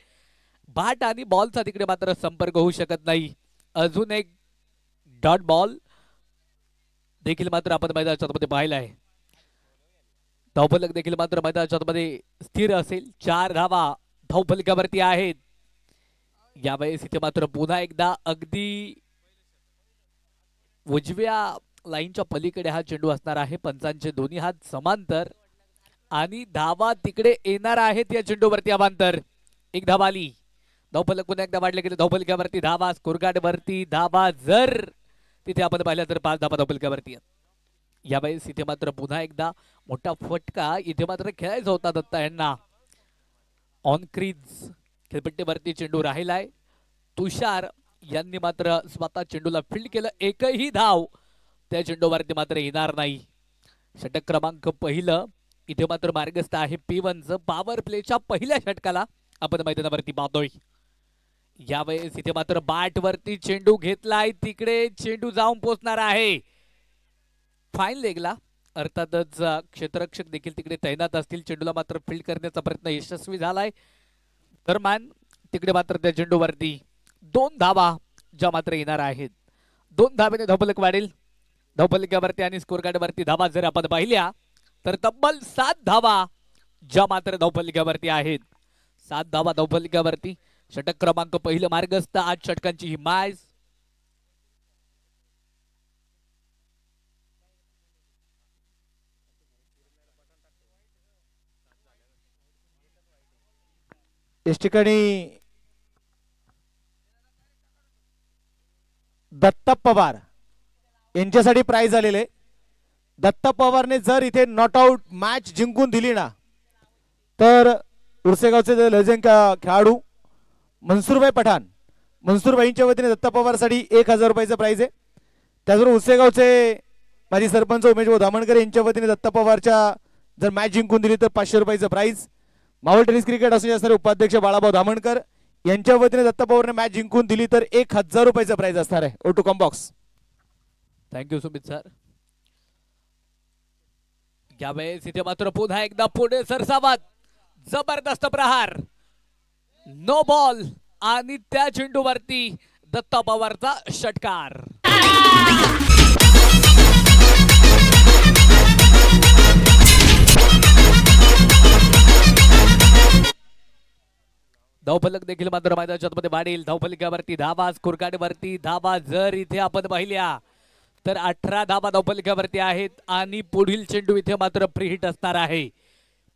बॅट आणि बॉलचा तिकडे मात्र संपर्क होऊ शकत नाही. अजून एक डॉट बॉल देखील मात्र आपण मैदानाच्या मध्ये पाहिलाय. धावफलक देखील मात्र मैदानाच्या मध्ये स्थिर असेल. 4 धावा धावफलकावरती आहेत. यावेळेस इथे मात्र पुन्हा एकदा अगदी उजव्या लाईनच्या पलीकडे हा चेंडू असणार आहे. पंचांचे दोन्ही हात समांतर आणि धावा तिकडे येणार आहेत या चेंडूवरती अवांतर. 1 धावा आली. धावफलक पुन्हा एकदा वाढले गेले. धावफलकावरती धावा, स्कोरकार्ड वरती धावा जर तिथे आपण पाहिलं तर 5 धावा धावफलकावरती. यावेळेस इथे मात्र पुन्हा एकदा मोठा फटका इथे मात्र खेळायचा होता दत्ता यांना. ऑन क्रीज खेळपट्टीवरती चेंडू राहिलाय. तुषार यांनी मात्र स्वतः चेंडूला फील्ड केलं. एकही धाव त्या चेंडूवरती मात्र येणार नाही. षटक क्रमांक पहिलं इथे मात्र मार्गस्थ आहे P1चं. पॉवर प्लेच्या पहिल्या षटकाला आपण मैदानावरती पाहतोय. यावेळेस इथे मात्र बॅट वरती चेंडू घेतलाय. तिकडे चेंडू जाऊन पोहोचणार आहे फाईन लेगला. अर्थातच क्षेत्ररक्षक देखील तिकडे तैनात असतील. चेंडूला मात्र फील्ड करण्याचा प्रयत्न यशस्वी झालाय. दरम्यान तिकडे मात्र त्या चेंडूवरती 2 धावा ज्या मात्र येणार आहेत. 2 धावेने धावफलक वाढेल. धावफलकावरती आणि स्कोर कार्डवरती धावा जर आपण पाहिल्या तर तब्बल 7 धावा ज्या मात्र धावफलकावरती आहेत. 7 धावा धावफलकावरती. षटक क्रमांक पहिलं मार्गस्थ 8 षटकांची ही मॅच. इस ठिकाणी दत्ता पवार यांच्यासाठी प्राइज आलेले. दत्ता पवारने जर इथे नॉट आउट मॅच जिंकून दिली ना तर उरसेगावचे लेजेंड खेळाडू मनसूरभाई पठाण, मनसूरभाईंच्या वतीने दत्ता पवारसाठी 1000 रुपयाचं प्राइज आहे. त्याचबरोबर उरसेगावचे माजी सरपंच उमेश धामणकर यांच्या वतीने दत्ता पवारच्या जर मॅच जिंकून दिली तर 500 रुपयाचं प्राइज. मावळ टेनिस क्रिकेट असोसिएशनचे उपाध्यक्ष बाळाभाऊ धामणकर यांच्या वतीने दत्ता पवारने मॅच जिंकून दिली तर 1000 रुपयाचं प्राइज असणार आहे. ओ टू कम बॉक्स. Thank you Sumit sir. यावेळेस इथे मात्र पुन्हा एकदा पुढे सरसावत जबरदस्त प्रहार. नो बॉल आणि त्या चेंडूवरती दत्ता पवारचा षटकार. धावफलक देखील मात्र मैदानाच्या मध्ये वाढेल. धावफलकावरती धावा, स्कोर कार्डवरती धावा जर इथे आपण पाहिल्या तर 18 धावा धावफलकावरती आहेत आणि पुढील चेंडू इथे मात्र फ्री हिट असणार आहे.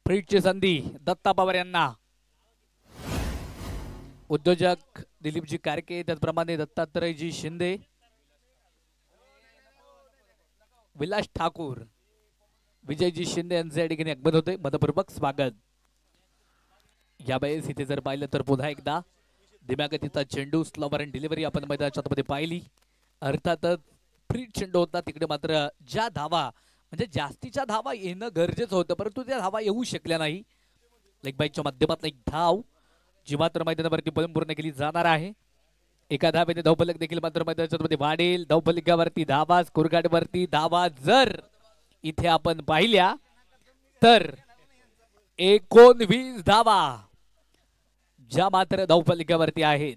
फ्री हिटची संधी दत्ता पवार यांना. उद्योजक दिलीपजी कारके, त्याचप्रमाणे दत्तात्रयजी शिंदे, विलास ठाकूर, विजयजी शिंदे यांचे या ठिकाणी आगमन होते. मनपूर्वक स्वागत. यावेळेस इथे जर पाहिलं तर पुन्हा एकदा धीम्या गतीचा चेंडू, स्लोवर अँड डिलिव्हरी आपण मैदानाच्या मध्ये पाहिली. अर्थातच फ्री चेंडू होता. तिकडे मात्र ज्या धावा म्हणजे जास्तीच्या धावा येणं गरजेचं होतं परंतु त्या धावा येऊ शकल्या नाही. लेग बाईकच्या माध्यमातून एक धाव जी मात्र मैदानावरती पूर्ण केली जाणार आहे. एका धावेने धावफलक देखील मात्र मैदानाच्या मध्ये वाढेल. धावफलकावरती धावा, स्कोर कार्डवरती धावा जर इथे आपण पाहिल्या तर 19 धावा ज्या मात्र धावफलकावरती आहेत.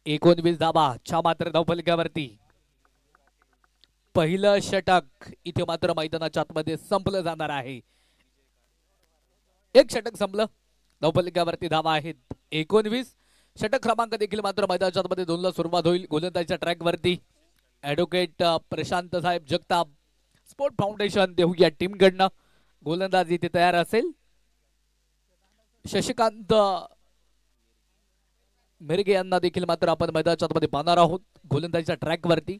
19 धावा ज्या मात्र धावफलकावरती. पहिलं षटक इथे मात्र मैदानाच्या आतमध्ये संपलं जाणार आहे. एक षटक संपलं. धावफलकावरती धावा आहेत 19. षटक क्रमांक देखील मात्र मैदानाच्या आतमध्ये 2 ला सुरुवात होईल. गोलंदाजीच्या ट्रॅक वरती ऍडव्होकेट प्रशांत साहेब जगताप, स्पोर्ट फाउंडेशन देहू या टीम कडनं गोलंदाज इथे तयार असेल. शशिकांत मिरगे यांना देखील मात्र आपण मैदानाच्या आतमध्ये पाहणार आहोत. गोलंदाजीच्या ट्रॅक वरती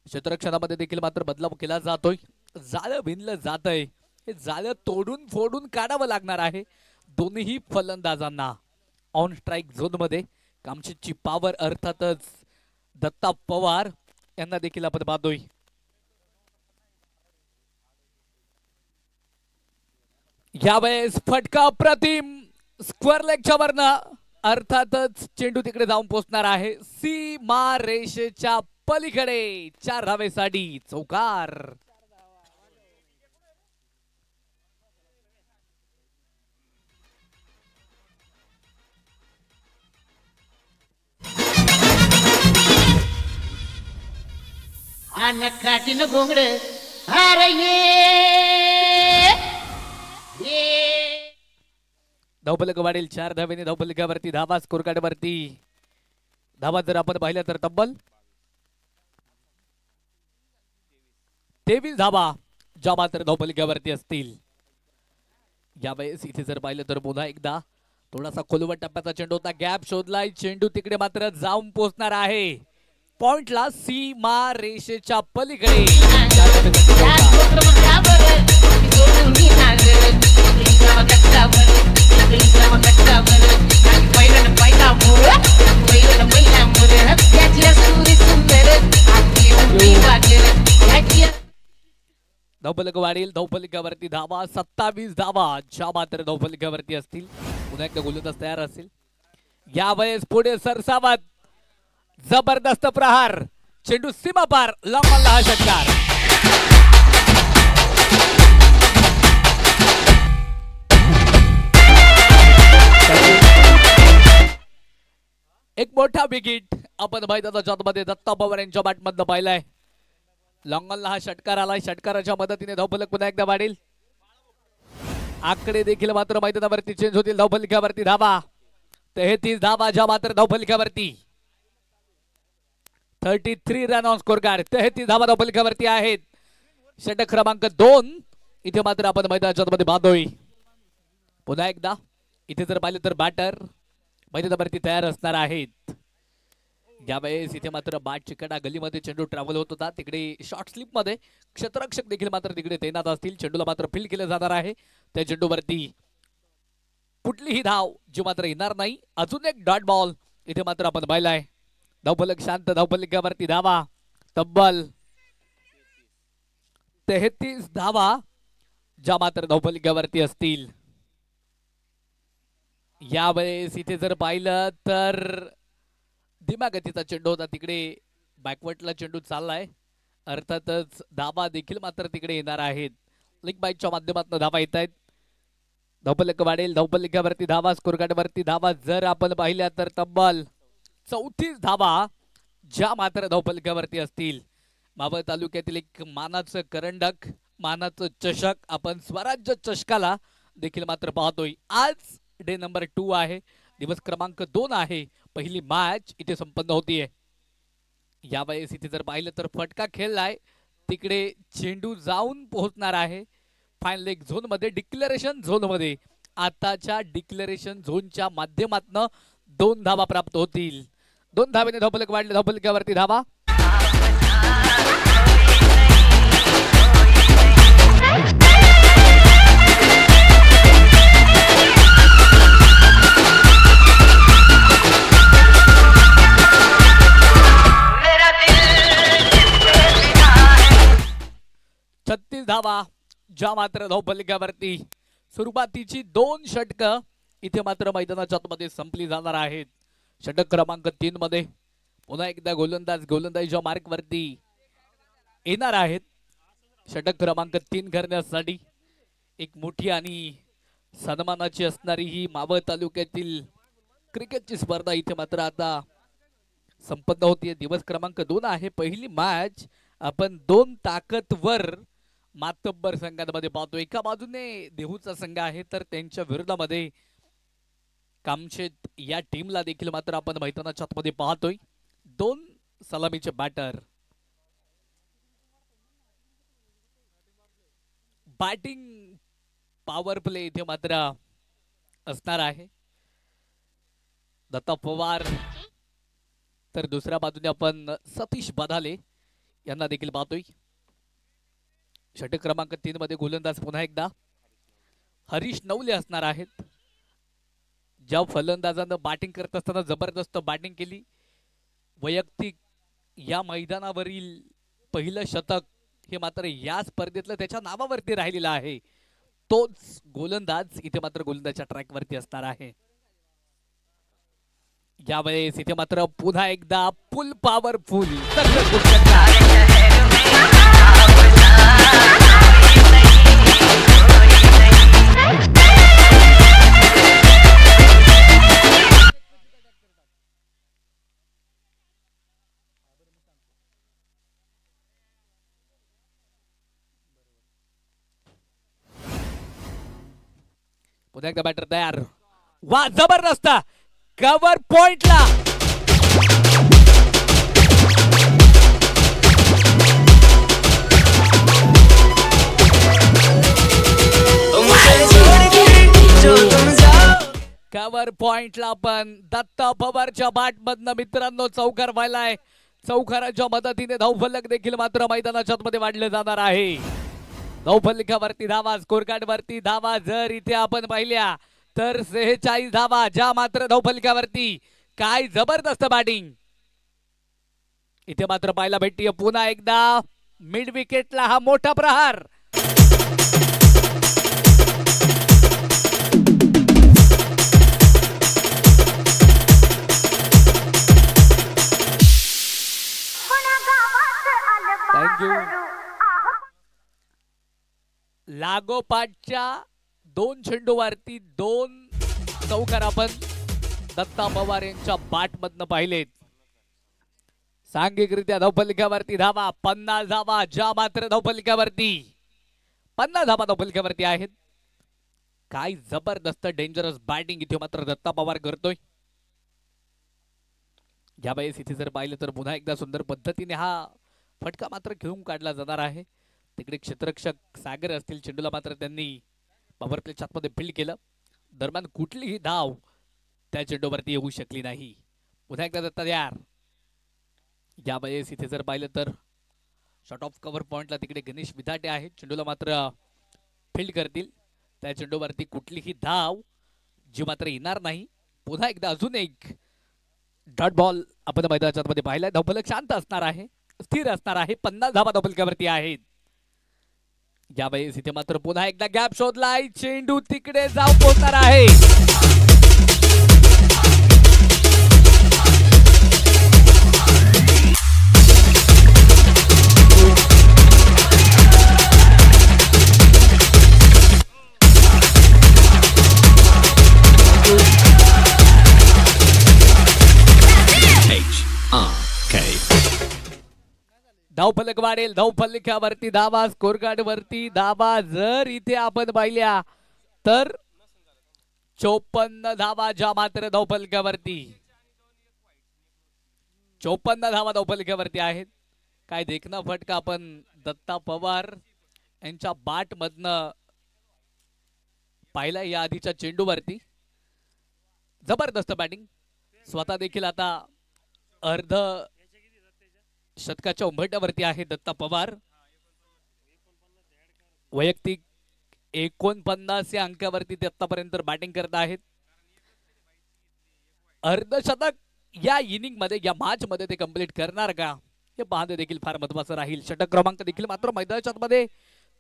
क्षेत्ररक्षणामध्ये देखील मात्र बदलाव केला जातोय. जाळं भिनलं जातंय. हे जाळं तोडून फोडून काढावं लागणार आहे दोन्ही फलंदाजांना. ऑन स्ट्राईक झोन मध्ये कामशेटची पॉवर अर्थातच दत्ता पवार यांना देखील आपण पाहतोय. यावेळेस फटका प्रतिम स्क्वेअर लेगच्या वरनं अर्थातच चेंडू तिकडे जाऊन पोहोचणार आहे सीमा रेषेच्या पलीकडे. 4 धावेसाठी चौकार. काटीन घोंगड अरे धावफलक वाढेल. 4 धावेने धावफलकावरती धावा, स्कोर कार्डवरती धावा जर आपण पाहिल्या तर तब्बल 23 धावा ज्या मात्र धावफलकावरती असतील. यावेळेस इथे जर पाहिलं तर पुन्हा एकदा थोडासा खोलवट टप्प्याचा चेंडू होता. गॅप शोधलाय. चेंडू तिकडे मात्र जाऊन पोहोचणार आहे पॉइंटला सीमा रेषेच्या पलीकडे. धावफलक वाढेल. धावफलकावरती धावा 27 धावा ज्या मात्र धावफलकावरती असतील. पुन्हा एकदा गोलंदाज तयार असेल. यावेळेस पुढे सरसावत जबरदस्त प्रहार. चेंडू सीमा पार लांब हा षटकार. एक मोठा विकेट आपण मैदानाच्या आतमध्ये दत्ता पवार यांच्या बॅटमधनं पाहिलाय. लॉंगनला हा षटकार आलाय. षटकाराच्या मदतीने धावफलक पुन्हा एकदा वाढेल. आकडे देखील मात्र मैदानावरती चेंज होतील. धावफलकावरती धावा 33 धावा ज्या मात्र धावफलकावरती 33 रन ऑन स्कोर कार्ड. 33 धावा धावफलकावरती आहेत. षटक क्रमांक 2 इथे मात्र आपण मैदानाच्या आतमध्ये बांधोय. पुन्हा एकदा इथे जर पाहिलं तर बॅटर मैदानावरती तयार असणार आहेत. यावेळेस इथे मात्र बॅट चिकटा गलीमध्ये चेंडू ट्रॅव्हल होत होता. तिकडे शॉर्ट स्लिप मध्ये क्षेत्ररक्षक देखील मात्र तिकडे तैनात असतील. चेंडूला मात्र फील्ड केलं जाणार आहे. त्या चेंडूवरती कुठलीही धाव जी मात्र येणार नाही. अजून एक डॉट बॉल इथे मात्र आपण पाहिलाय. धावफलक शांत. धावफलकावरती धावा तब्बल 33 धावा ज्या मात्र धावफलकावरती असतील. यावेळेस इथे जर पाहिलं तर धीम्या गतीचा चेंडू होता. तिकडे बॅकवर्डला चेंडू चाललाय. अर्थातच धावा देखील मात्र तिकडे येणार आहेत. लिग बाईकच्या माध्यमातून धावा येत आहेत. धावफलक वाढेल. धावफलकावरती धावा स्कोर कार्डवरती धावा जर आपण पाहिल्या तर तब्बल 34 धावा ज्या मात्र धावफलकावरती असतील. मावळ तालुक्यातील एक मानाचं करंडक मानाचं चषक आपण स्वराज्य चषकाला देखील मात्र पाहतोय. आज डे नंबर 2 आहे. दिवस क्रमांक 2 आहे. पहिली मॅच इथे संपन्न होतीये. यावेळेस इथे जर पाहिलं तर फटका खेळलाय. तिकडे चेंडू जाऊन पोहोचणार आहे फायनल लेग झोन मध्ये. डिक्लेरेशन झोन मध्ये आताच्या डिक्लेरेशन झोनच्या माध्यमातून 2 धावा प्राप्त होतील. 2 धावेने धावफलक वाढले. धावफलकावरती धावा धावा ज्या मात्र धावफलकावरती सुरुवातीची 2 षटक इथे मात्र मैदानाच्या आतमध्ये संपली जाणार आहेत. षटक क्रमांक 3 मध्ये पुन्हा एकदा गोलंदाजीच्या मार्क वरती येणार आहेत. षटक क्रमांक 3 करण्यासाठी एक मोठी आणि सन्मानाची असणारी ही मावळ तालुक्यातील क्रिकेटची स्पर्धा इथे मात्र आता संपन्न होतीये. दिवस क्रमांक 2 आहे. पहिली मॅच आपण 2 ताकदवर मातब्बर संघांमध्ये पाहतो. एका बाजूने देहूचा संघ आहे तर त्यांच्या विरोधामध्ये कामशेत या टीमला देखील मात्र आपण मैदानाच्या आतमध्ये पाहतोय. 2 सलामीचे बॅटर. बॅटिंग पॉवर प्ले इथे मात्र असणार आहे. दत्ता पवार तर दुसऱ्या बाजूने आपण सतीश बदाले यांना देखील पाहतोय. षटक क्रमांक 3 मध्ये गोलंदाज पुन्हा एकदा हरीश नवले असणार आहेत. ज्या फलंदाजानं बॅटिंग करत असताना जबरदस्त बॅटिंग केली. वैयक्तिक या मैदानावरील पहिलं शतक हे मात्र या स्पर्धेतलं त्याच्या नावावरती राहिलेलं आहे. तोच गोलंदाज इथे मात्र गोलंदाजच्या ट्रॅक वरती असणार आहे. यावेळेस इथे मात्र पुन्हा एकदा फुल पॉवरफुल पुन्हा एकदा बॅटर तयार. वा जबरदस्त कव्हर पॉइंटला कव्हर पॉइंटला पण दत्ता पवारच्या बॅट मधनं मित्रांनो चौकार व्हायलाय. चौकाराच्या मदतीने धावफलक देखील मात्र मैदानाच्या मध्ये वाढले जाणार आहे. धावफलकावरती धावा स्कोर कार्ड वरती धावा जर इथे आपण पाहिल्या तर 46 धावा ज्या मात्र धावफलकावरती. काय जबरदस्त बॅटिंग इथे मात्र पाहायला भेटतीये. पुन्हा एकदा मिड विकेटला हा मोठा प्रहार. थँक्यू. लागोपाठच्या 2 चेंडूवरती 2 चौकार आपण दत्ता पवार यांच्या बॅट मधनं पाहिलेत. सांघिकरित्या धावफलकावरती धावा 50 धावा ज्या मात्र धावफलकावरती 50 धावा धावफलकावरती आहेत. काय जबरदस्त डेंजरस बॅटिंग इथे मात्र दत्ता पवार करतोय. या वेळेस इथे जर पाहिलं तर पुन्हा एकदा सुंदर पद्धतीने हा फटका मात्र खेळून काढला जाणार आहे. तिकडे क्षेत्ररक्षक सागर असतील, चेंडूला मात्र त्यांनी पॉवर प्लेच्या आतमध्ये फील्ड केलं. दरम्यान कुठलीही धाव त्या चेंडूवरती येऊ शकली नाही. पुन्हा एकदा दत्ता तयार. या वेळेस इथे जर पाहिलं तर शॉर्ट ऑफ कव्हर पॉइंटला तिकडे गणेश विधाटे आहेत, चेंडूला मात्र फील्ड करतील. त्या चेंडूवरती कुठलीही धाव जी मात्र येणार नाही. पुन्हा एकदा अजून एक डॉट बॉल आपण मैदानाच्या आतमध्ये पाहिलाय. धावफलक शांत असणार आहे, स्थिर असणार आहे. 50 धावा धावफलकावरती आहेत. या वेळेस इथे मात्र पुन्हा एकदा गॅप शोधलाय, चेंडू तिकडे जाऊ पोहोचणार आहे. धावफलक वाढेल, धावफलकावरती धावा, स्कोर कार्ड वरती धावा जर इथे आपण पाहिल्या तर 54 धावा ज्या मात्र धावफलकावरती 54 धावा धावफलकावरती आहेत. काय देखणं फटका आपण दत्ता पवार यांच्या बॅट मधनं पाहिला या आधीच्या चेंडूवरती. जबरदस्त बॅटिंग. स्वतः देखील आता अर्ध शतकाच्या उंबरठ्यावरती आहे दत्ता पवार. वैयक्तिक 49 या अंकावरती ते आतापर्यंत बॅटिंग करत आहेत. अर्धशतक या इनिंग मध्ये या मॅच मध्ये ते कंप्लीट करणार का हे पाहणे देखील फार महत्वाचं राहील. षटक क्रमांक देखील मात्र मैदानाच्या आतमध्ये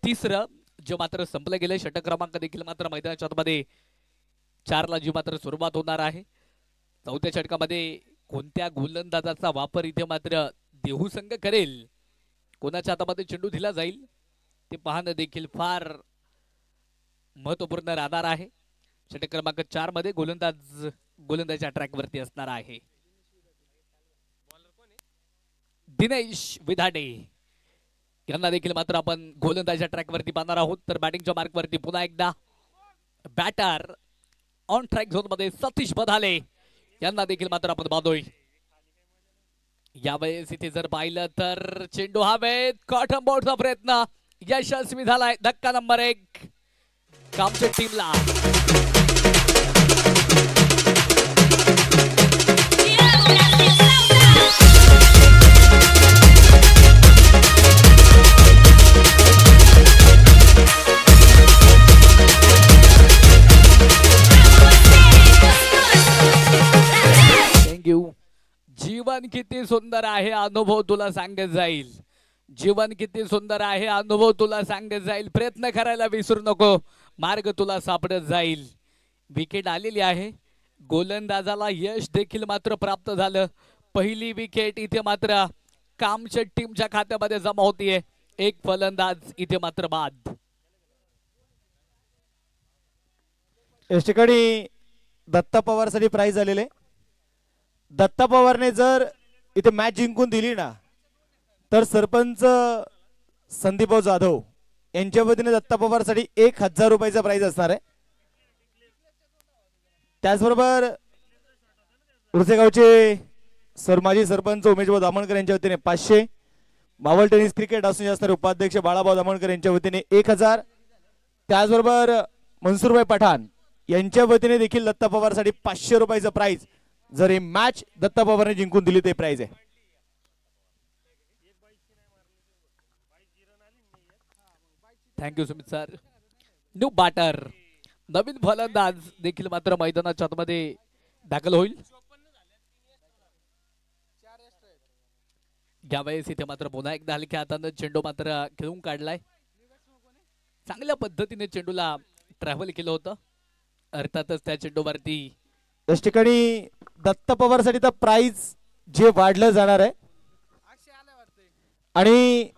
तिसरं जे मात्र संपलं गेलं. षटक क्रमांक देखील मात्र मैदानाच्या आतमध्ये 4 ला जी मात्र सुरुवात होणार आहे. चौथ्या षटकामध्ये कोणत्या गोलंदाजाचा वापर इथे मात्र देहू संघ करेल, कोणाच्या हातामध्ये चेंडू दिला जाईल ते पाहणं देखील फार महत्वपूर्ण राहणार आहे. षटक क्रमांक 4 मध्ये गोलंदाजच्या ट्रॅक वरती असणार आहे दिनेश विधाटे. यांना देखील मात्र आपण गोलंदाजच्या ट्रॅक वरती पाहणार आहोत. तर बॅटिंगच्या मार्क वरती पुन्हा एकदा बॅटर ऑन ट्रॅक झोन मध्ये सतीश बधाले यांना देखील मात्र आपण पाहतोय. यावेळेस इथे जर पाहिलं तर चेंडू हवेत, कॉटन बॉलचा प्रयत्न यशस्वी झालाय. धक्का नंबर 1 कामच्या टीमला. थँक्यू. जीवन किती सुंदर आहे अनुभव तुला सांगत जाईल. जीवन किती सुंदर आहे अनुभव तुला सांगत जाईल. प्रयत्न करायला विसरू नको, मार्ग तुला सापडत जाईल. विकेट आलेली आहे. गोलंदाजाला यश देखील मात्र प्राप्त झालं. पहिली विकेट इथे मात्र कामशेट टीमच्या खात्यामध्ये जमा होतीये. एक फलंदाज इथे मात्र बाद. या ठिकाणी दत्ता पवार साठी प्राइज आलेले. दत्ता पवारने जर इथे मॅच जिंकून दिली ना तर सरपंच संदीपभाऊ जाधव यांच्या वतीने दत्ता पवार साठी 1000 रुपयाचा प्राइज असणार आहे. त्याचबरोबर उर्सेगावचे माजी सरपंच उमेशभाऊ दामणकर यांच्या वतीने 500, मावळ टेनिस क्रिकेट असोसिएशन असणारे उपाध्यक्ष बाळाभाऊ दामणकर यांच्या वतीने 1000, त्याचबरोबर मनसूरभाई पठाण यांच्या वतीने देखील दत्ता पवार साठी 500 रुपयाचा प्राइज. जर ही मॅच दत्ता पवारने जिंकून दिली ते प्राइज आहे. Thank you Sumit sir. New batter नवीन फलंदाज देखील मात्र मैदानाच्या आतमध्ये दाखल होईल. यावेळेस इथे मात्र पुन्हा एकदा हलक्या हाताने चेंडू मात्र खेळून काढलाय. चांगल्या पद्धतीने चेंडूला ट्रॅव्हल केलं होतं. अर्थातच त्या चेंडूवरती या ठिकाणी दत्ता पवार साठी तर प्राइज जे वाढलं जाणार आहे आणि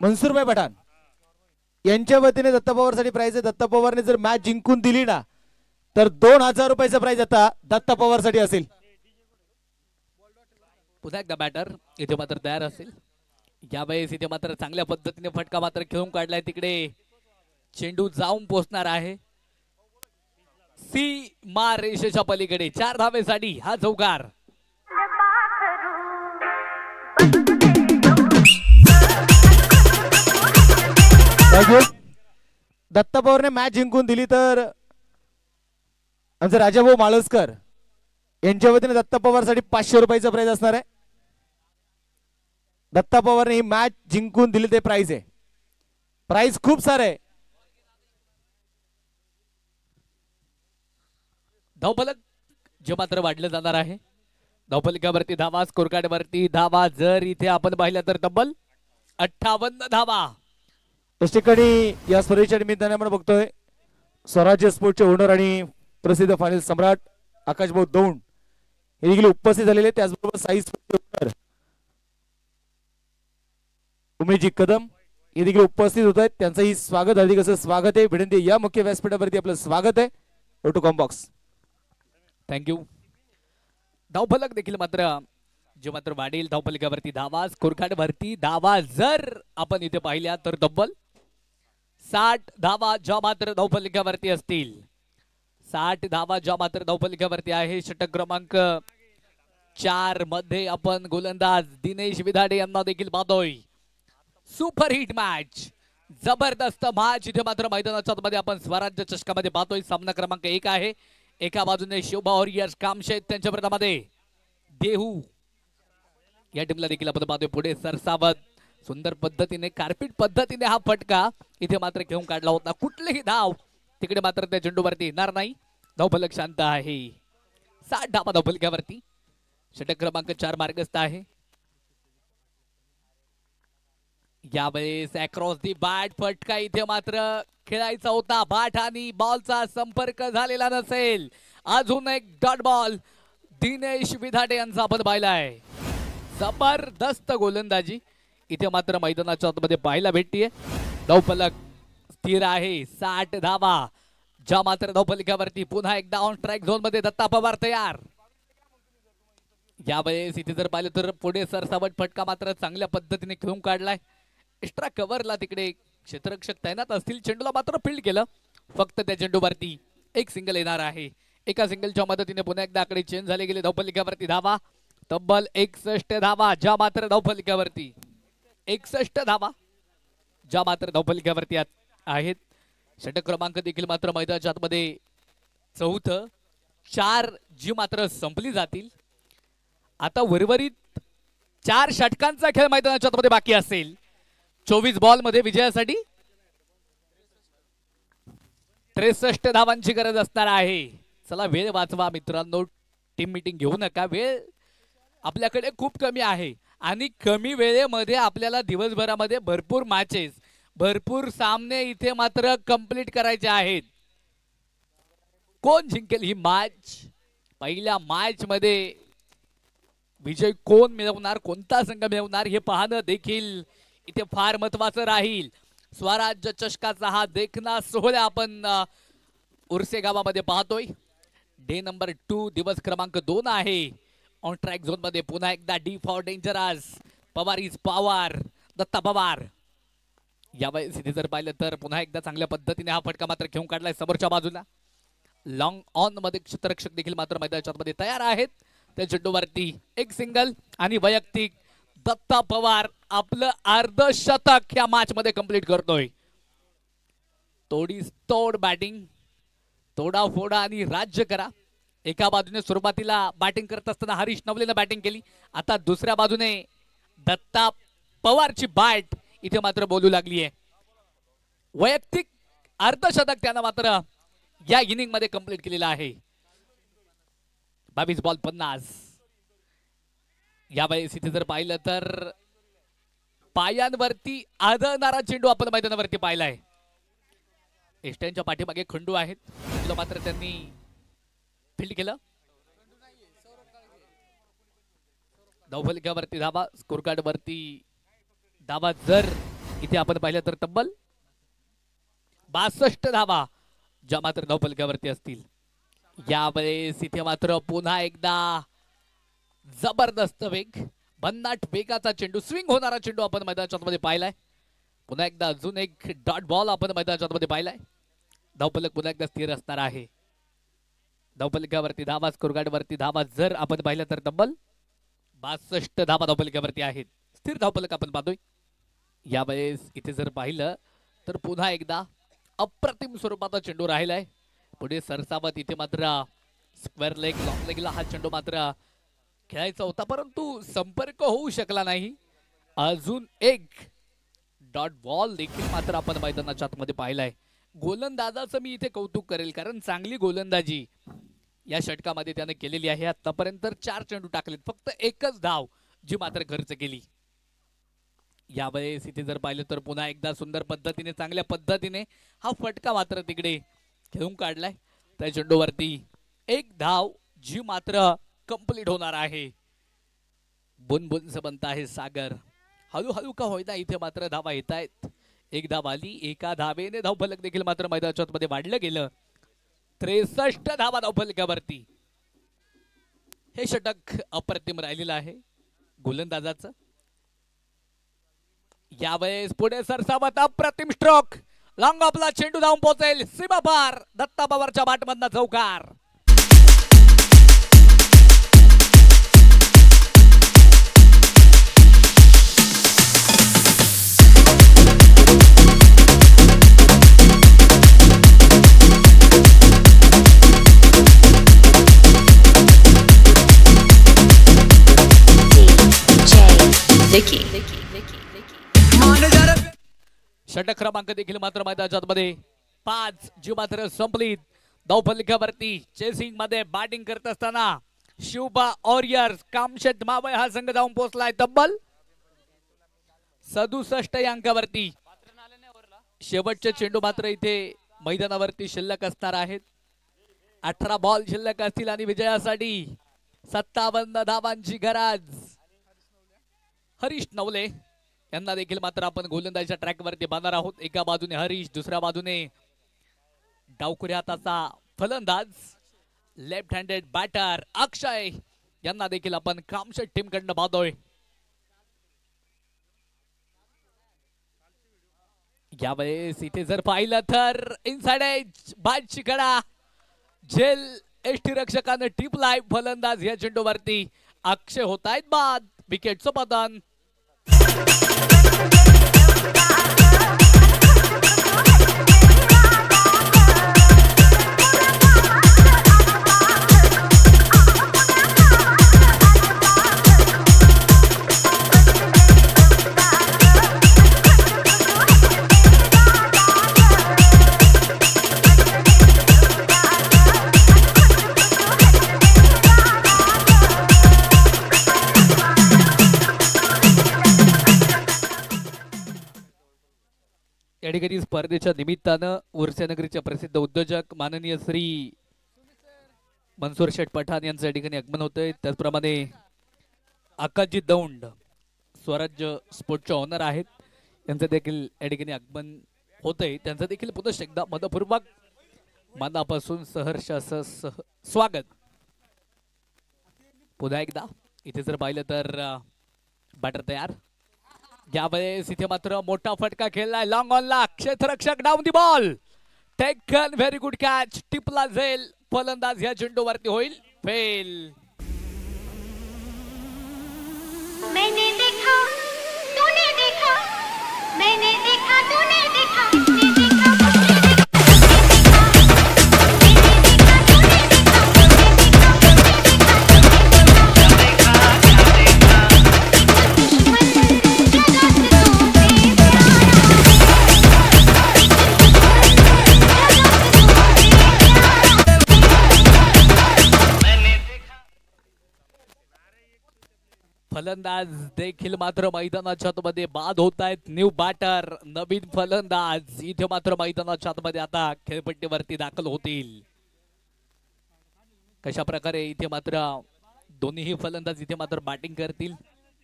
मनसूरभाई पठाण यांच्या वतीने दत्ता पवारसाठी प्राइज आहे. दत्ता पवारने जर मॅच जिंकून दिली ना तर 2000 रुपयाचा प्राइज आता दत्ता पवारसाठी असेल. पुन्हा एकदा बॅटर इथे मात्र तयार असेल. यावेळेस इथे मात्र चांगल्या पद्धतीने फटका मात्र खेळून काढलाय. तिकडे चेंडू जाऊन पोहोचणार आहे सीमा रेषेच्या पलीकडे. 4 धावेसाठी हा चौकार. दत्ता पवारने मॅच जिंकून दिली तर आमचे राजाभाऊ माळसकर यांच्या वतीने दत्ता पवारसाठी 500 रुपयाचा प्राइज असणार आहे. दत्ता पवारने ही मॅच जिंकून दिली ते प्राइज आहे. प्राइज खूप सारे आहे. धावफलक जे मात्र वाढलं जाणार आहे. धावफलकावरती धावा, स्कोर कार्ड वरती धावा. जर इथे आपण पाहिलं तर तब्बल 58 धावा. त्याच ठिकाणी या स्पर्धेच्या निमित्ताने आपण बघतोय स्वराज्य स्पोर्टचे ओनर आणि प्रसिद्ध फायनल सम्राट आकाशभाऊ दौंड हे देखील उपस्थित झालेले. त्याचबरोबर साईज ओनर उमेशजी कदम हे देखील उपस्थित होत आहेत. त्यांचंही स्वागत, हार्दिक असं स्वागत आहे. भिडंती या मुख्य व्यासपीठावरती आपलं स्वागत आहे. Auto combox thank you. धावफलक देखील मात्र जे मात्र वाढेल. धावफलकावरती धावा, स्कोर कार्ड वरती धावा. जर आपण इथे पाहिल्या तर तब्बल 60 धावा ज्या मात्र धावफलकावरती असतील. 60 धावा ज्या मात्र धावफलकावरती आहे. षटक क्रमांक 4 मध्ये आपण गोलंदाज दिनेश विधाडे यांना देखील पाहतोय. सुपर हिट मॅच, जबरदस्त मॅच इथे मात्र मैदानाच्या मध्ये आपण स्वराज्य चषकामध्ये पाहतोय. सामना क्रमांक 1 आहे. एका बाजूने शोभा वॉरियर्स कामशेत त्यांच्या विरोधामध्ये देहू या टीमला देखील आपण पाहतोय पुढे सरसावत. सुंदर पद्धतीने कार्पेट पद्धतीने हा फटका इथे मात्र घेऊन काढला होता. कुठलीही धाव तिकडे मात्र त्या चेंडूवरती येणार नाही. धावफलक शांत आहे. 60 धावा धावफलकावरती. षटक क्रमांक 4 मार्गस्थ आहे. यावेळेस अक्रॉस दी बॅट फटका इथे मात्र खेळायचा होता. बॅट आणि बॉलचा संपर्क झालेला नसेल. अजून एक डॉट बॉल दिनेश विधाटे यांचा आपण पाहिलाय. जबरदस्त गोलंदाजी इथे मात्र मैदानाच्या आतमध्ये पाहायला भेटतीये. धावफलक स्थिर आहे. 60 धावा ज्या मात्र धावफलकावरती. पुन्हा एकदा ऑन स्ट्राईक झोन मध्ये दत्ता पवार तयार. यावेळेस इथे जर पाहिलं तर पुढे सरसावट फटका मात्र चांगल्या पद्धतीने खेळून काढलाय. एक्स्ट्रा कव्हरला तिकडे क्षेत्ररक्षक तैनात असतील. चेंडूला मात्र फील्ड केलं. फक्त त्या चेंडूवरती एक सिंगल येणार आहे. एका सिंगलच्या मदतीने पुन्हा एकदा आकडे चेंज झाले गेले. धावफलकावरती धावा तब्बल 61 धावा ज्या मात्र धावफलकावरती. 61 धावा ज्या मात्र धावफलकावरती आहेत. षटक क्रमांक देखील मात्र मैदानाच्या आतमध्ये 4 4 जी मात्र संपली जातील. आता उर्वरित 4 षटकांचा खेळ मैदानाच्या आतमध्ये बाकी असेल. 24 बॉल मध्ये विजयासाठी 63 धावांची गरज असणार आहे. चला वेळ वाचवा मित्रांनो. टीम मीटिंग घेऊ नका. वेळ आपल्याकडे खूप कमी आहे आणि कमी वेळेमध्ये आपल्याला दिवसभरामध्ये भरपूर मॅचेस, भरपूर सामने इथे मात्र कंप्लीट करायचे आहेत. कोण जिंकेल ही मॅच? पहिल्या मॅच मध्ये विजय कोण मिळवणार, कोणता संघ मिळवणार हे पाहणं देखील इथे फार महत्वाचं राहील. स्वराज्य चषकाचा हा देखना सोहळा आपण उर्से गावामध्ये पाहतोय. डे नंबर 2 दिवस क्रमांक 2 आहे. ऑन ट्रॅक झोन मध्ये पुन्हा एकदा D for dangerous. Pawar is power. Datta Pawar यावेळेस इथे जर पाहिलं तर पुन्हा एकदा चांगल्या पद्धतीने हा फटका मात्र घेऊन काढलाय समोरच्या बाजूला. लॉंग ऑन मध्ये क्षेत्ररक्षक देखील मात्र मैदानाच्या मध्ये तयार आहेत. त्या चेंडूवरती एक सिंगल आणि वैयक्तिक. दत्ता पवार आपलं अर्धशतक या मॅच मध्ये कंप्लीट करतोय. तोड बॅटिंग, तोडा फोडा आणि राज्य करा. एका बाजूने सुरुवातीला बॅटिंग करत असताना हरीश नवलेनं बॅटिंग केली. आता दुसऱ्या बाजूने दत्ता पवारची बॅट इथे मात्र बोलू लागली आहे. वैयक्तिक अर्धशतक त्यानं मात्र या इनिंग मध्ये कंप्लीट केलेला आहे. 22 बॉल 50. यावेळेस इथे जर पाहिलं तर पायांवरती आदळणारा चेंडू आपण मैदानावरती पाहिलाय. एस्टनच्या पाठीमागे खंडू आहेत. तुला मात्र त्यांनी फील्ड केलं. धावफलकावरती धावा, स्कोर कार्ड वरती धावा जर इथे आपण पाहिलं तर तब्बल 62 धावा ज्या मात्र धावफलकावरती असतील. यावेळेस इथे मात्र पुन्हा एकदा जबरदस्त वेग, भन्नाट वेगाचा चेंडू, स्विंग होणारा चेंडू आपण मैदानाच्या आतमध्ये पाहिलाय. पुन्हा एकदा अजून एक डॉट बॉल आपण मैदानाच्या आतमध्ये पाहिलाय. धावफलक पुन्हा एकदा स्थिर असणार आहे. धावफलकावरती धावा, स्कोरगार्डवरती धावा जर आपण पाहिलं तर तब्बल 62 धावा धावफलकावरती आहेत. स्थिर धावफलक आपण पाहतोय. यावेळेस इथे जर पाहिलं तर पुन्हा एकदा अप्रतिम स्वरूपाचा चेंडू राहिलाय. पुढे सरसावत इथे मात्र स्क्वेअर लेग, लॉंग लेगला हा चेंडू मात्र खेळायचा होता परंतु संपर्क होऊ शकला नाही. अजून एक डॉट बॉल देखील मात्र आपण मैदानाच्या आतमध्ये पाहिलाय. गोलंदाजाचं मी इथे कौतुक करेल कारण चांगली गोलंदाजी या षटकामध्ये त्याने केलेली आहे. आतापर्यंत 4 चेंडू टाकलेत, फक्त एकच धाव जी मात्र खर्च केली. यावेळेस इथे जर पाहिलं तर पुन्हा एकदा सुंदर पद्धतीने, चांगल्या पद्धतीने हा फटका मात्र तिकडे खेळून काढलाय. त्या चेंडूवरती एक धाव जी मात्र कंप्लीट होणार आहे. बुनबुनचं बनत आहे सागर. हळूहळू का होईना इथे मात्र धावा येत आहेत. एक धाव आली, एका धावेने धावफलक देखील मात्र मैदानाच्या मध्ये वाढलं गेलं. 63 धावा धावफलकावरती. हे षटक अप्रतिम राहिलेलं आहे गोलंदाजाचं. यावेळेस पुढे सरसावत, अप्रतिम स्ट्रोक, लॉंग ऑफला चेंडू धावून पोहोचेल सीमा पार. दत्ता पवारच्या बाटमधनं चौकार. षटक क्रमांक देखील मात्र मैदानाच्या आतमध्ये 5 जी मात्र संपलीत. धावफलकावरती चेसिंग मध्ये बॅटिंग करत असताना शिवबा वॉरियर्स कामशेत मावळ हा संघ जाऊन पोहोचलाय तब्बल 67 या अंकावरती. शेवटचे चेंडू मात्र इथे मैदानावरती शिल्लक असणार आहेत. 18 बॉल शिल्लक असतील आणि विजयासाठी 57 धावांची गरज. हरीश नवले यांना देखील मात्र आपण गोलंदाजीच्या ट्रॅक वरती बांधणार आहोत. एका बाजूने हरीश, दुसऱ्या बाजूने डावखुऱ्या हाताचा फलंदाज लेफ्ट हँडेड बॅटर अक्षय यांना देखील आपण कामशेट टीम कडनं बांधतोय. यावेळेस इथे जर पाहिलं तर इनसाइड एज बाजची कडा झेल एष्टी रक्षकाने टिपलाय. फलंदाज या चेंडूवरती अक्षय होत आहेत बाद. विकेटचं पतन. या ठिकाणी स्पर्धेच्या निमित्तानं उर्सेनगरीचे प्रसिद्ध उद्योजक माननीय श्री मनसूर शेठ पठाण यांचं या ठिकाणी आगमन होतंय. त्याचप्रमाणे आकाशजी दौंड स्वराज्य स्पोर्टचे ऑनर आहेत, यांचं देखील या ठिकाणी आगमन होतंय. त्यांचं देखील पुन्हा एकदा मनपूर्वक मनापासून सहर्ष असं स्वागत. पुन्हा एकदा इथे जर पाहिलं तर बॅटर तयार. यावेळेस इथे मात्र मोठा फटका खेळलाय लॉंग ऑनला. क्षेत्ररक्षक down the ball, taken, very good catch. टिपला जाईल. फलंदाज या चेंडूवरती होईल फेल. मैंने देखा तूने देखा, मैंने देखा तूने देखा, तूने देखा मुझे देखा, मैंने देखा तूने देखा, मुझे देखा, फलंदाज देखील मात्र मैदानाच्या आतमध्ये बाद होत आहेत. न्यू बॅटर, नवीन फलंदाज इथे मात्र मैदानाच्या आतमध्ये आता खेळपट्टीवरती दाखल होतील. कशा प्रकारे इथे मात्र दोन्ही फलंदाज इथे मात्र बॅटिंग करतील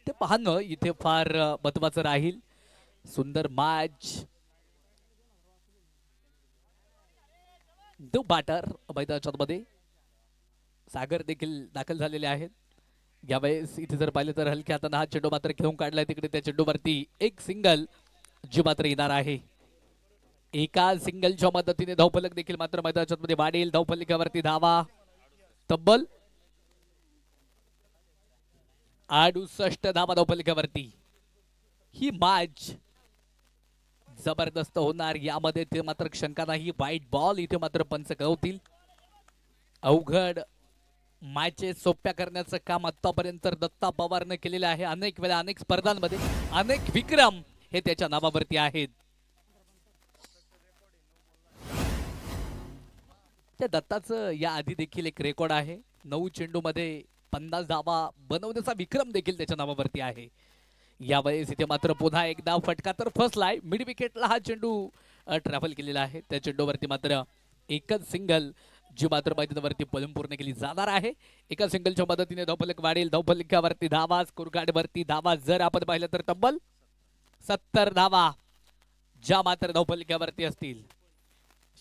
ते पाहणं इथे फार महत्वाचं राहील. सुंदर मॅच न्यू बॅटर मैदानाच्या मध्ये सागर देखील दाखल झालेले आहेत. यावेळेस इथे जर पाहिलं तर हलक्या हाताने हा चेंडू मात्र खेळून काढलाय तिकडे त्या चेंडूवरती एक सिंगल जी मात्र येणार आहे. एका सिंगलच्या मदतीने धावफलक देखील मात्र मैदानाच्या मध्ये वाढेल. धावफलकावरती धावा तब्बल 68 धावा धावफलकावरती. ही मॅच जबरदस्त होणार यामध्ये ते मात्र शंका नाही. व्हाईट बॉल इथे मात्र पंच कळवतील. अवघड मॅचेस सोप्या करण्याचं काम आतापर्यंत दत्ता पवारने केलेलं आहे. अनेक वेळा अनेक स्पर्धांमध्ये अनेक विक्रम हे त्याच्या नावावरती आहेत. त्या दत्ताचं या आधी देखील एक रेकॉर्ड आहे. 9 चेंडू मध्ये 50 धावा बनवण्याचा विक्रम देखील त्याच्या नावावरती आहे. यावेळेस इथे मात्र पुन्हा एकदा फटका तर फसलाय. मिड विकेटला हा चेंडू ट्रॅव्हल केलेला आहे. त्या चेंडूवरती मात्र एकच सिंगल जी मात्र मैदानावरती पळून पूर्ण केली जाणार आहे. एका सिंगलच्या मदतीने धावफलक वाढेल. धावफलकावरती धावा स्कोरकार्डवरती धावा जर आपण पाहिलं तर तब्बल 70 धावा ज्या मात्र धावफलकावरती असतील.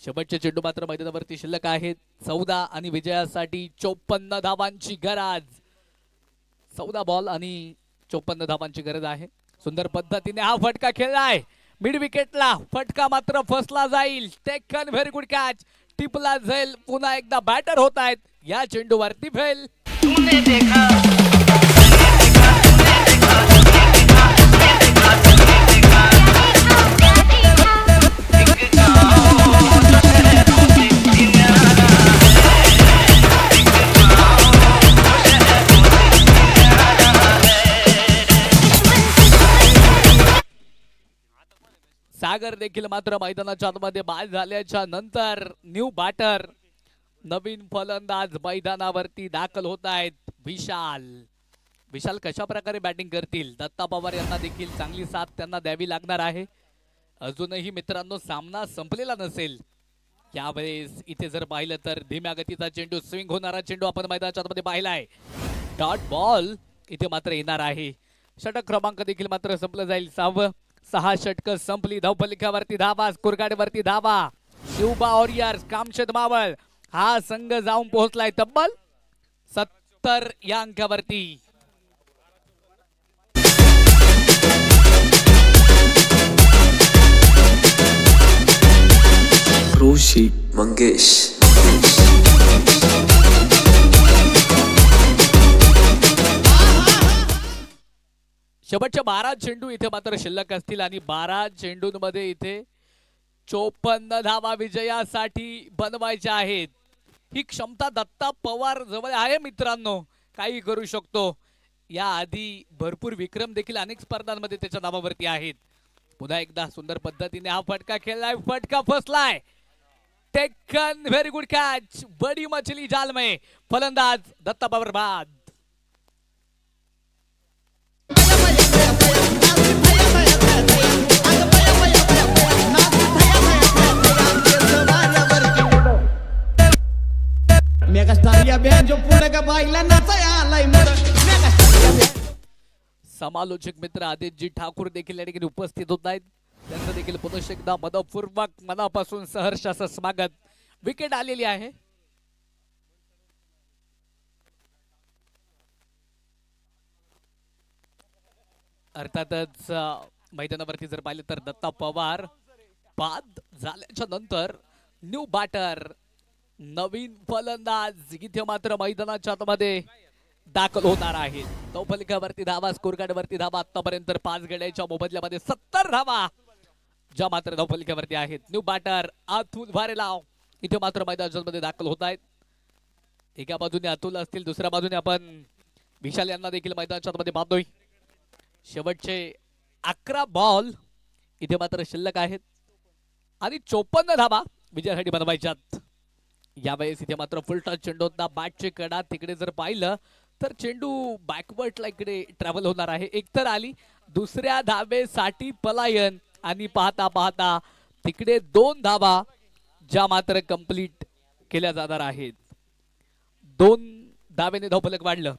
शेवटचे चेंडू मात्र मैदानावरती शिल्लक आहेत. 14 आणि विजयासाठी 54 धावांची गरज. 14 बॉल आणि 54 धावांची गरज आहे. सुंदर पद्धतीने हा फटका खेळलाय. मिड विकेटला फटका मात्र फसला जाईल. Taken very good catch. टिपला जाईल. पुन्हा एकदा बॅटर होत आहेत या चेंडूवरती फेल. सागर देखील मात्र मैदानाच्या आतमध्ये बाद झाल्याच्या नंतर न्यू बॅटर नवीन फलंदाज मैदानावरती दाखल होत आहेत. विशाल कशा प्रकारे बॅटिंग करतील. दत्ता पवार यांना देखील चांगली साथ त्यांना द्यावी लागणार आहे. अजूनही मित्रांनो सामना संपलेला नसेल. यावेळेस इथे जर पाहिलं तर धीम्या गतीचा चेंडू स्विंग होणारा चेंडू आपण मैदानाच्या आतमध्ये पाहिलाय. डॉट बॉल इथे मात्र येणार आहे. षटक क्रमांक देखील मात्र संपलं जाईल. 6 षटक संपली. धावफलकावरती धावा स्कोरकार्डवरती धावा. शिवबा वॉरियर्स कामशेत मावळ हा संघ जाऊन पोहोचलाय तब्बल 70 या अंकावरती. रोशी मंगेश. शेवटच्या 12 चेंडू इथे मात्र शिल्लक असतील आणि 12 चेंडूंमध्ये इथे 54 धावा विजयासाठी बनवायच्या आहेत. ही क्षमता दत्ता पवार जवळ आहे मित्रांनो. काही करू शकतो. या आधी भरपूर विक्रम देखील अनेक स्पर्धांमध्ये त्याच्या नावावरती आहेत. पुन्हा एकदा सुंदर पद्धतीने हा फटका खेळलाय. फटका फसलाय. Taken very good catch. बडी मछली जाल में. फलंदाज दत्ता पवार बाद. समालोचक मित्र आदित्यजी ठाकूर देखील या ठिकाणी उपस्थित होत आहेत. त्यांचं देखील पुनश्च एकदा मनपूर्वक मनापासून सहर्ष असं स्वागत. विकेट आलेली आहे. अर्थातच मैदानावरती जर पाहिलं तर दत्ता पवार बाद झाल्याच्या नंतर न्यू बॅटर नवीन फलंदाज इथे मात्र मैदानाच्या आतमध्ये दाखल होणार आहेत. धावफलकावरती धावा स्कोरकार्डवरती धावा आतापर्यंत 5 गड्याच्या मोबदल्यामध्ये 70 धावा ज्या मात्र धावफलकावरती आहेत. न्यू बॅटर अतुल भारेलाव इथे मात्र मैदानाच्या मध्ये दाखल होत आहेत. एका बाजूने अतुल असतील दुसऱ्या बाजूने आपण विशाल यांना देखील मैदानाच्या मध्ये पाहतोय. शेवटचे 11 बॉल इथे मात्र शिल्लक आहेत आणि 54 धावा विजयासाठी बनवायच्यात. यावेळेस इथे मात्र फुल टच चेंडू होता. बॅटचे कडा तिकडे जर पाहिलं तर चेंडू बॅकवर्डला इकडे ट्रॅव्हल होणार आहे. एकतर आली दुसऱ्या धावेसाठी पलायन आणि पाहता पाहता तिकडे 2 धावा ज्या मात्र कंप्लीट केल्या जाणार आहेत. 2 धावेने धावफलक वाढलं.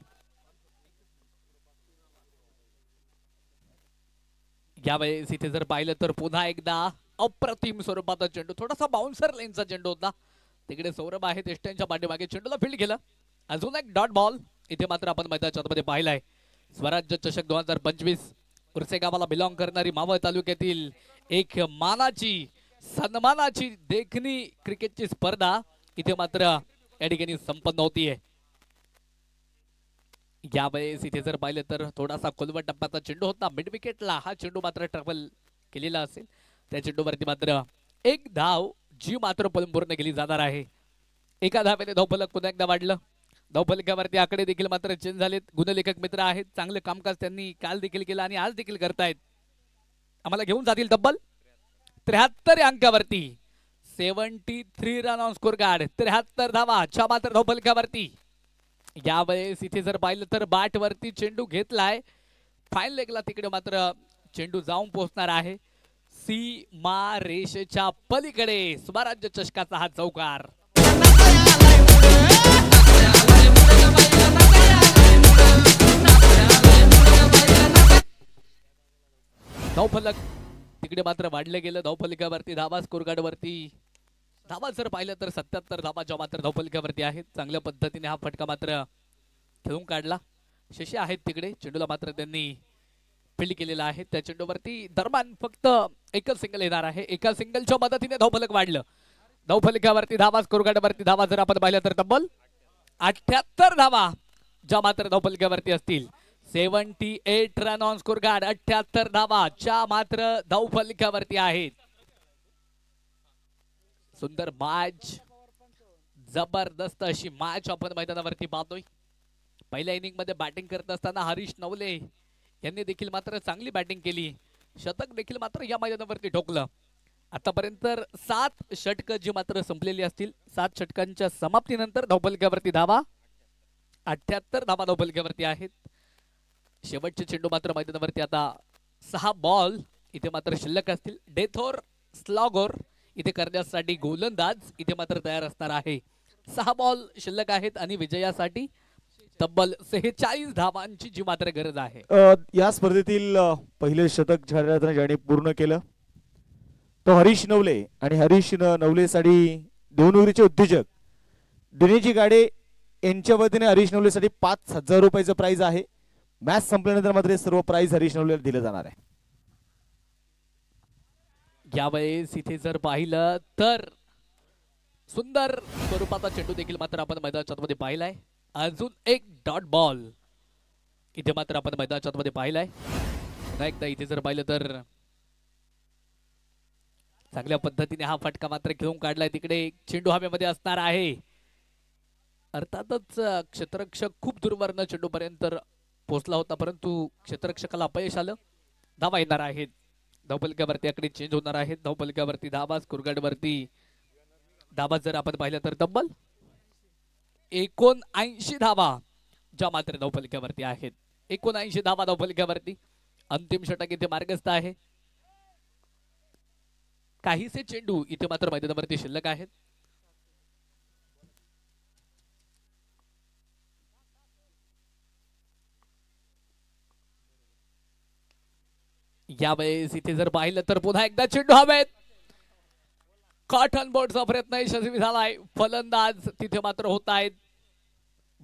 यावेळेस इथे जर पाहिलं तर पुन्हा एकदा अप्रतिम स्वरूपाचा चेंडू. थोडासा बाउन्सर लाईनचा चेंडू होता. तिकडे सौरभ आहे तेष्टांच्या पाठीमागे चेंडूला फील्ड केलं. अजून एक डॉट बॉल इथे मात्र आपण मैदानाच्या आतमध्ये पाहिलाय. स्वराज्य चषक 2025 उर्से गावाला बिलॉंग करणारी मावळ तालुक्यातील एक मानाची सन्मानाची देखणी क्रिकेटची स्पर्धा इथे मात्र या ठिकाणी संपन्न होतीये. यावेळेस इथे जर पाहिलं तर थोडासा खोलवर टप्प्याचा चेंडू होता. मिड विकेटला हा चेंडू मात्र ट्रबल केलेला असेल. त्या चेंडूवरती मात्र एक धाव जी मात्र पूर्ण केली जाणार आहे. एका धावेने धावफलक पुन्हा एकदा वाढलं. धावफलकावरती आकडे देखील मात्र चेंज झालेत. गुणलेखक मित्र आहेत, चांगलं कामकाज त्यांनी काल देखील केलं आणि आज देखील करतायत. आम्हाला घेऊन जातील तब्बल 73 अंकावरती. 73 रन ऑन स्कोर कार्ड. 73 धावा च्या मात्र धावफलकावरती. यावेळेस इथे जर पाहिलं तर बॅट वरती चेंडू घेतलाय. फाईन लेगला तिकडे मात्र चेंडू जाऊन पोहोचणार आहे. सीमा रेषेच्या पलीकडे स्वराज्य चषकाचा हा चौकार. धावफलक तिकडे मात्र वाढले गेलं. धावफलकावरती धावा स्कोर कार्ड वरती धावा जर पाहिलं तर 77 धावा ज्या मात्र धावफलकावरती आहेत. चांगल्या पद्धतीने हा फटका मात्र खेळून काढला. शशी आहेत तिकडे, चेंडूला मात्र त्यांनी फील्ड केलेला आहे. त्या चेंडूवरती दरम्यान फक्त एकच सिंगल येणार आहे. एका सिंगलच्या मदतीने धावफलक वाढलं. धावफलकावरती धावा स्कोर कार्ड वरती धावा जर आपण पाहिलं तर तब्बल 78 धावा ज्या मात्र धावफलकावरती असतील. 78 रन ऑन स्कोर कार्ड. 78 धावा ज्या मात्र धावफलकावरती आहेत. सुंदर मॅच, जबरदस्त अशी मॅच आपण मैदानावरती पाहतोय. पहिल्या इनिंग मध्ये बॅटिंग करत असताना हरीश नवले यांनी देखील मात्र चांगली बॅटिंग केली. शतक देखील मात्र या मैदानावरती ठोकलं. आतापर्यंत 7 षटक जी मात्र संपलेली असतील. 7 षटकांच्या समाप्तीनंतर धावफलकावरती धावा 78 धावा धावफलकावरती आहेत. शेवटचे चेंडू मात्र मैदानावरती आता 6 बॉल इथे मात्र शिल्लक असतील. डेथोर स्लॉगोर इथे करण्यासाठी गोलंदाज इथे मात्र तयार असणार आहे. 6 बॉल शिल्लक आहेत आणि विजयासाठी तब्बल 46 धावांची जी मात्र गरज आहे. या स्पर्धेतील पहिले शतक ज्याने पूर्ण केलं तो हरीश नवले आणि हरीश नवलेसाठी देवनुरीचे उद्योजक दिनेजी गाडे यांच्या वतीने हरीश नवलेसाठी 5,000 रुपयाचं प्राइज आहे. मॅच संपल्यानंतर मात्र सर्व प्राइज हरीश नवलेला दिलं जाणार आहे. यावेळेस इथे जर पाहिलं तर सुंदर स्वरूपाचा चेंडू देखील मात्र आपण मैदानाच्या मध्ये पाहिलाय. अजून एक डॉट बॉल इथे मात्र आपण मैदानाच्या मध्ये पाहिलाय. पुन्हा एकदा इथे जर पाहिलं तर चांगल्या पद्धतीने हा फटका मात्र खेळून काढलाय. तिकडे चेंडू हवेमध्ये असणार आहे. अर्थातच क्षेत्ररक्षक खूप दूरवरनं चेंडू पर्यंत पोहोचला होता, परंतु क्षेत्ररक्षकाला अपयश आलं. धावा येणार आहेत. धावफलकावरती आकडे चेंज होणार आहेत. धावफलकावरती धावा स्कोर कार्ड वरती धावा जर आपण पाहिलं तर तब्बल 79 धावा ज्या मात्र धावफलकावरती आहेत. 79 धावा धावफलकावरती. अंतिम षटक इथे मार्गस्थ आहे. काहीसे चेंडू इथे मात्र मैदानावरती शिल्लक आहेत. यावेळेस इथे जर पाहिलं तर पुन्हा एकदा चेंडू हवेत. कॉटन बोर्डचा प्रयत्न यशस्वी झालाय. फलंदाज तिथे मात्र होत आहेत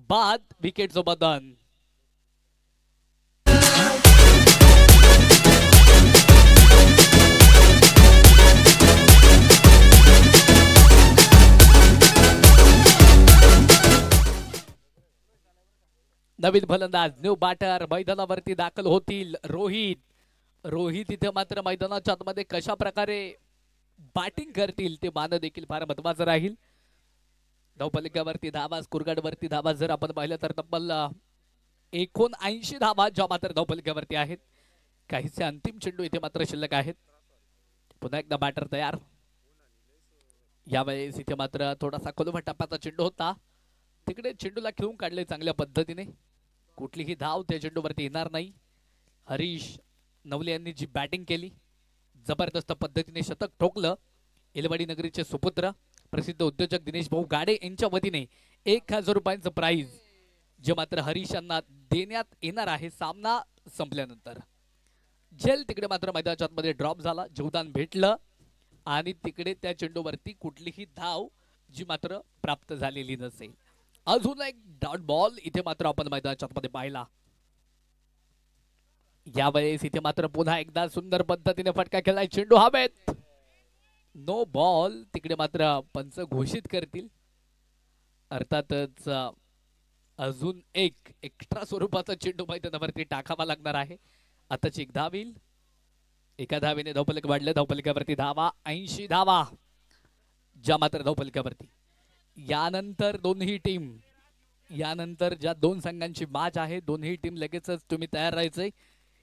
बाद. विकेटचं बदन. नवीन फलंदाज न्यू बॅटर मैदानावरती दाखल होतील. रोहित इथे मात्र मैदानाच्या आतमध्ये कशा प्रकारे बॅटिंग करतील ते मानणं देखील फार महत्वाचं राहील. धावफलकावरती धावा स्कोर कार्ड वरती धावा जर आपण पाहिलं तर तब्बल 79 धावा ज्या मात्र धावफलकावरती आहेत. काहीसे अंतिम चेंडू इथे मात्र शिल्लक आहेत. पुन्हा एकदा बॅटर तयार. यावेळेस इथे मात्र थोडासा खोलवर टप्प्याचा चेंडू होता. तिकडे चेंडूला खेळून काढले चांगल्या पद्धतीने. कुठलीही धाव त्या चेंडूवरती येणार नाही. हरीश नवले यांनी जी बॅटिंग केली जबरदस्त पद्धतीने शतक ठोकलं. एलवाडी नगरीचे सुपुत्र प्रसिद्ध उद्योजक दिनेश भाऊ गाडे यांच्या वतीने 1000 रुपयांचं प्राइज जे मात्र हरीश यांना देण्यात येणार आहे सामना संपल्यानंतर. जेल तिकडे मात्र मैदानाच्या आतमध्ये ड्रॉप झाला. जीवदान भेटलं आणि तिकडे त्या चेंडूवरती कुठलीही धाव जी मात्र प्राप्त झालेली नसेल. अजून एक डॉट बॉल इथे मात्र आपण मैदानाच्या आतमध्ये पाहिला. यावेळेस इथे मात्र पुन्हा एकदा सुंदर पद्धतीने फटका खेळलाय. चेंडू हवेत. No ball. तिकडे मात्र पंच घोषित करतील. अर्थातच अजून एक एक्स्ट्रा स्वरूपाचा चेंडू मैदानावरती टाकावा लागणार आहे. आताची एक धाव येईल. एका धावेने धावफलक वाढलं. धावफलकावरती धावा 80 धावा ज्या मात्र धावफलकावरती. यानंतर दोन्ही टीम, यानंतर ज्या दोन संघांची मॅच आहे दोन्ही टीम लगेचच तुम्ही तयार राहायचंय.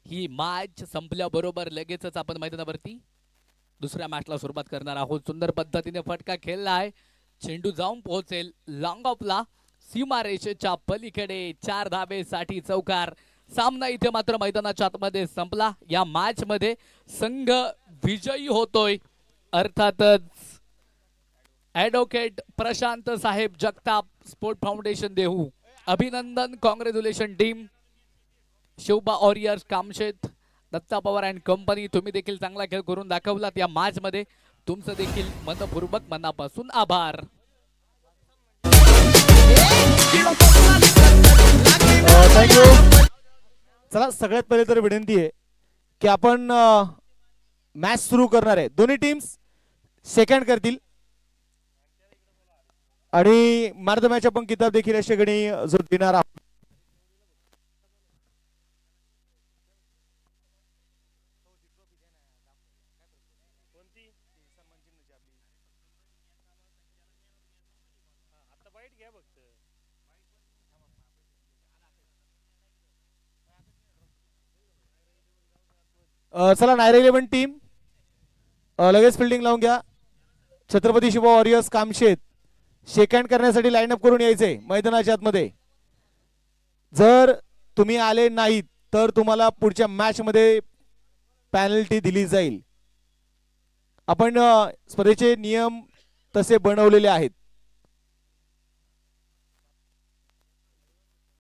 ही मॅच संपल्याबरोबर लगेचच आपण मैदानावरती दुसऱ्या मॅचला सुरुवात करणार आहोत. सुंदर पद्धतीने फटका खेळला आहे. चेंडू जाऊन पोहोचेल लॉंग ऑफला. सीमारेषेच्या पलीकडे 4 धावेसाठी चौकार. सामना इथे मात्र मैदानाच्या आतमध्ये संपला. या मॅच मध्ये संघ विजयी होतोय. अर्थातच ॲडव्होकेट प्रशांत साहेब जगताप स्पोर्ट फाउंडेशन देहू. अभिनंदन. Congratulation team. Shivba warriors Kamshet, Datta Pawar and company, तुम्ही देखील चांगला खेळ करून दाखवलात या मॅच मध्ये. तुमचं देखील मनपूर्वक मनापासून आभार. थँक्यू. चला सगळ्यात पहिले तर विनंती आहे की आपण मॅच सुरू करणार आहे. दोन्ही टीम्स सेकंड करतील आणि मॅन ऑफ द मॅच आपण किताब देखील अशा गणी जो देणार आहोत. चला नायरा 11 टीम लगेच फिल्डिंग लावून घ्या. छत्रपती शिवा वॉरियर्स कामशेत सेकंड करण्यासाठी लाईनअप करून यायचंय मैदानाच्या आतमध्ये. जर तुम्ही आले नाहीत तर तुम्हाला पुढच्या मॅच मध्ये पेनल्टी दिली जाईल. आपण स्पर्धेचे नियम तसे बनवलेले आहेत.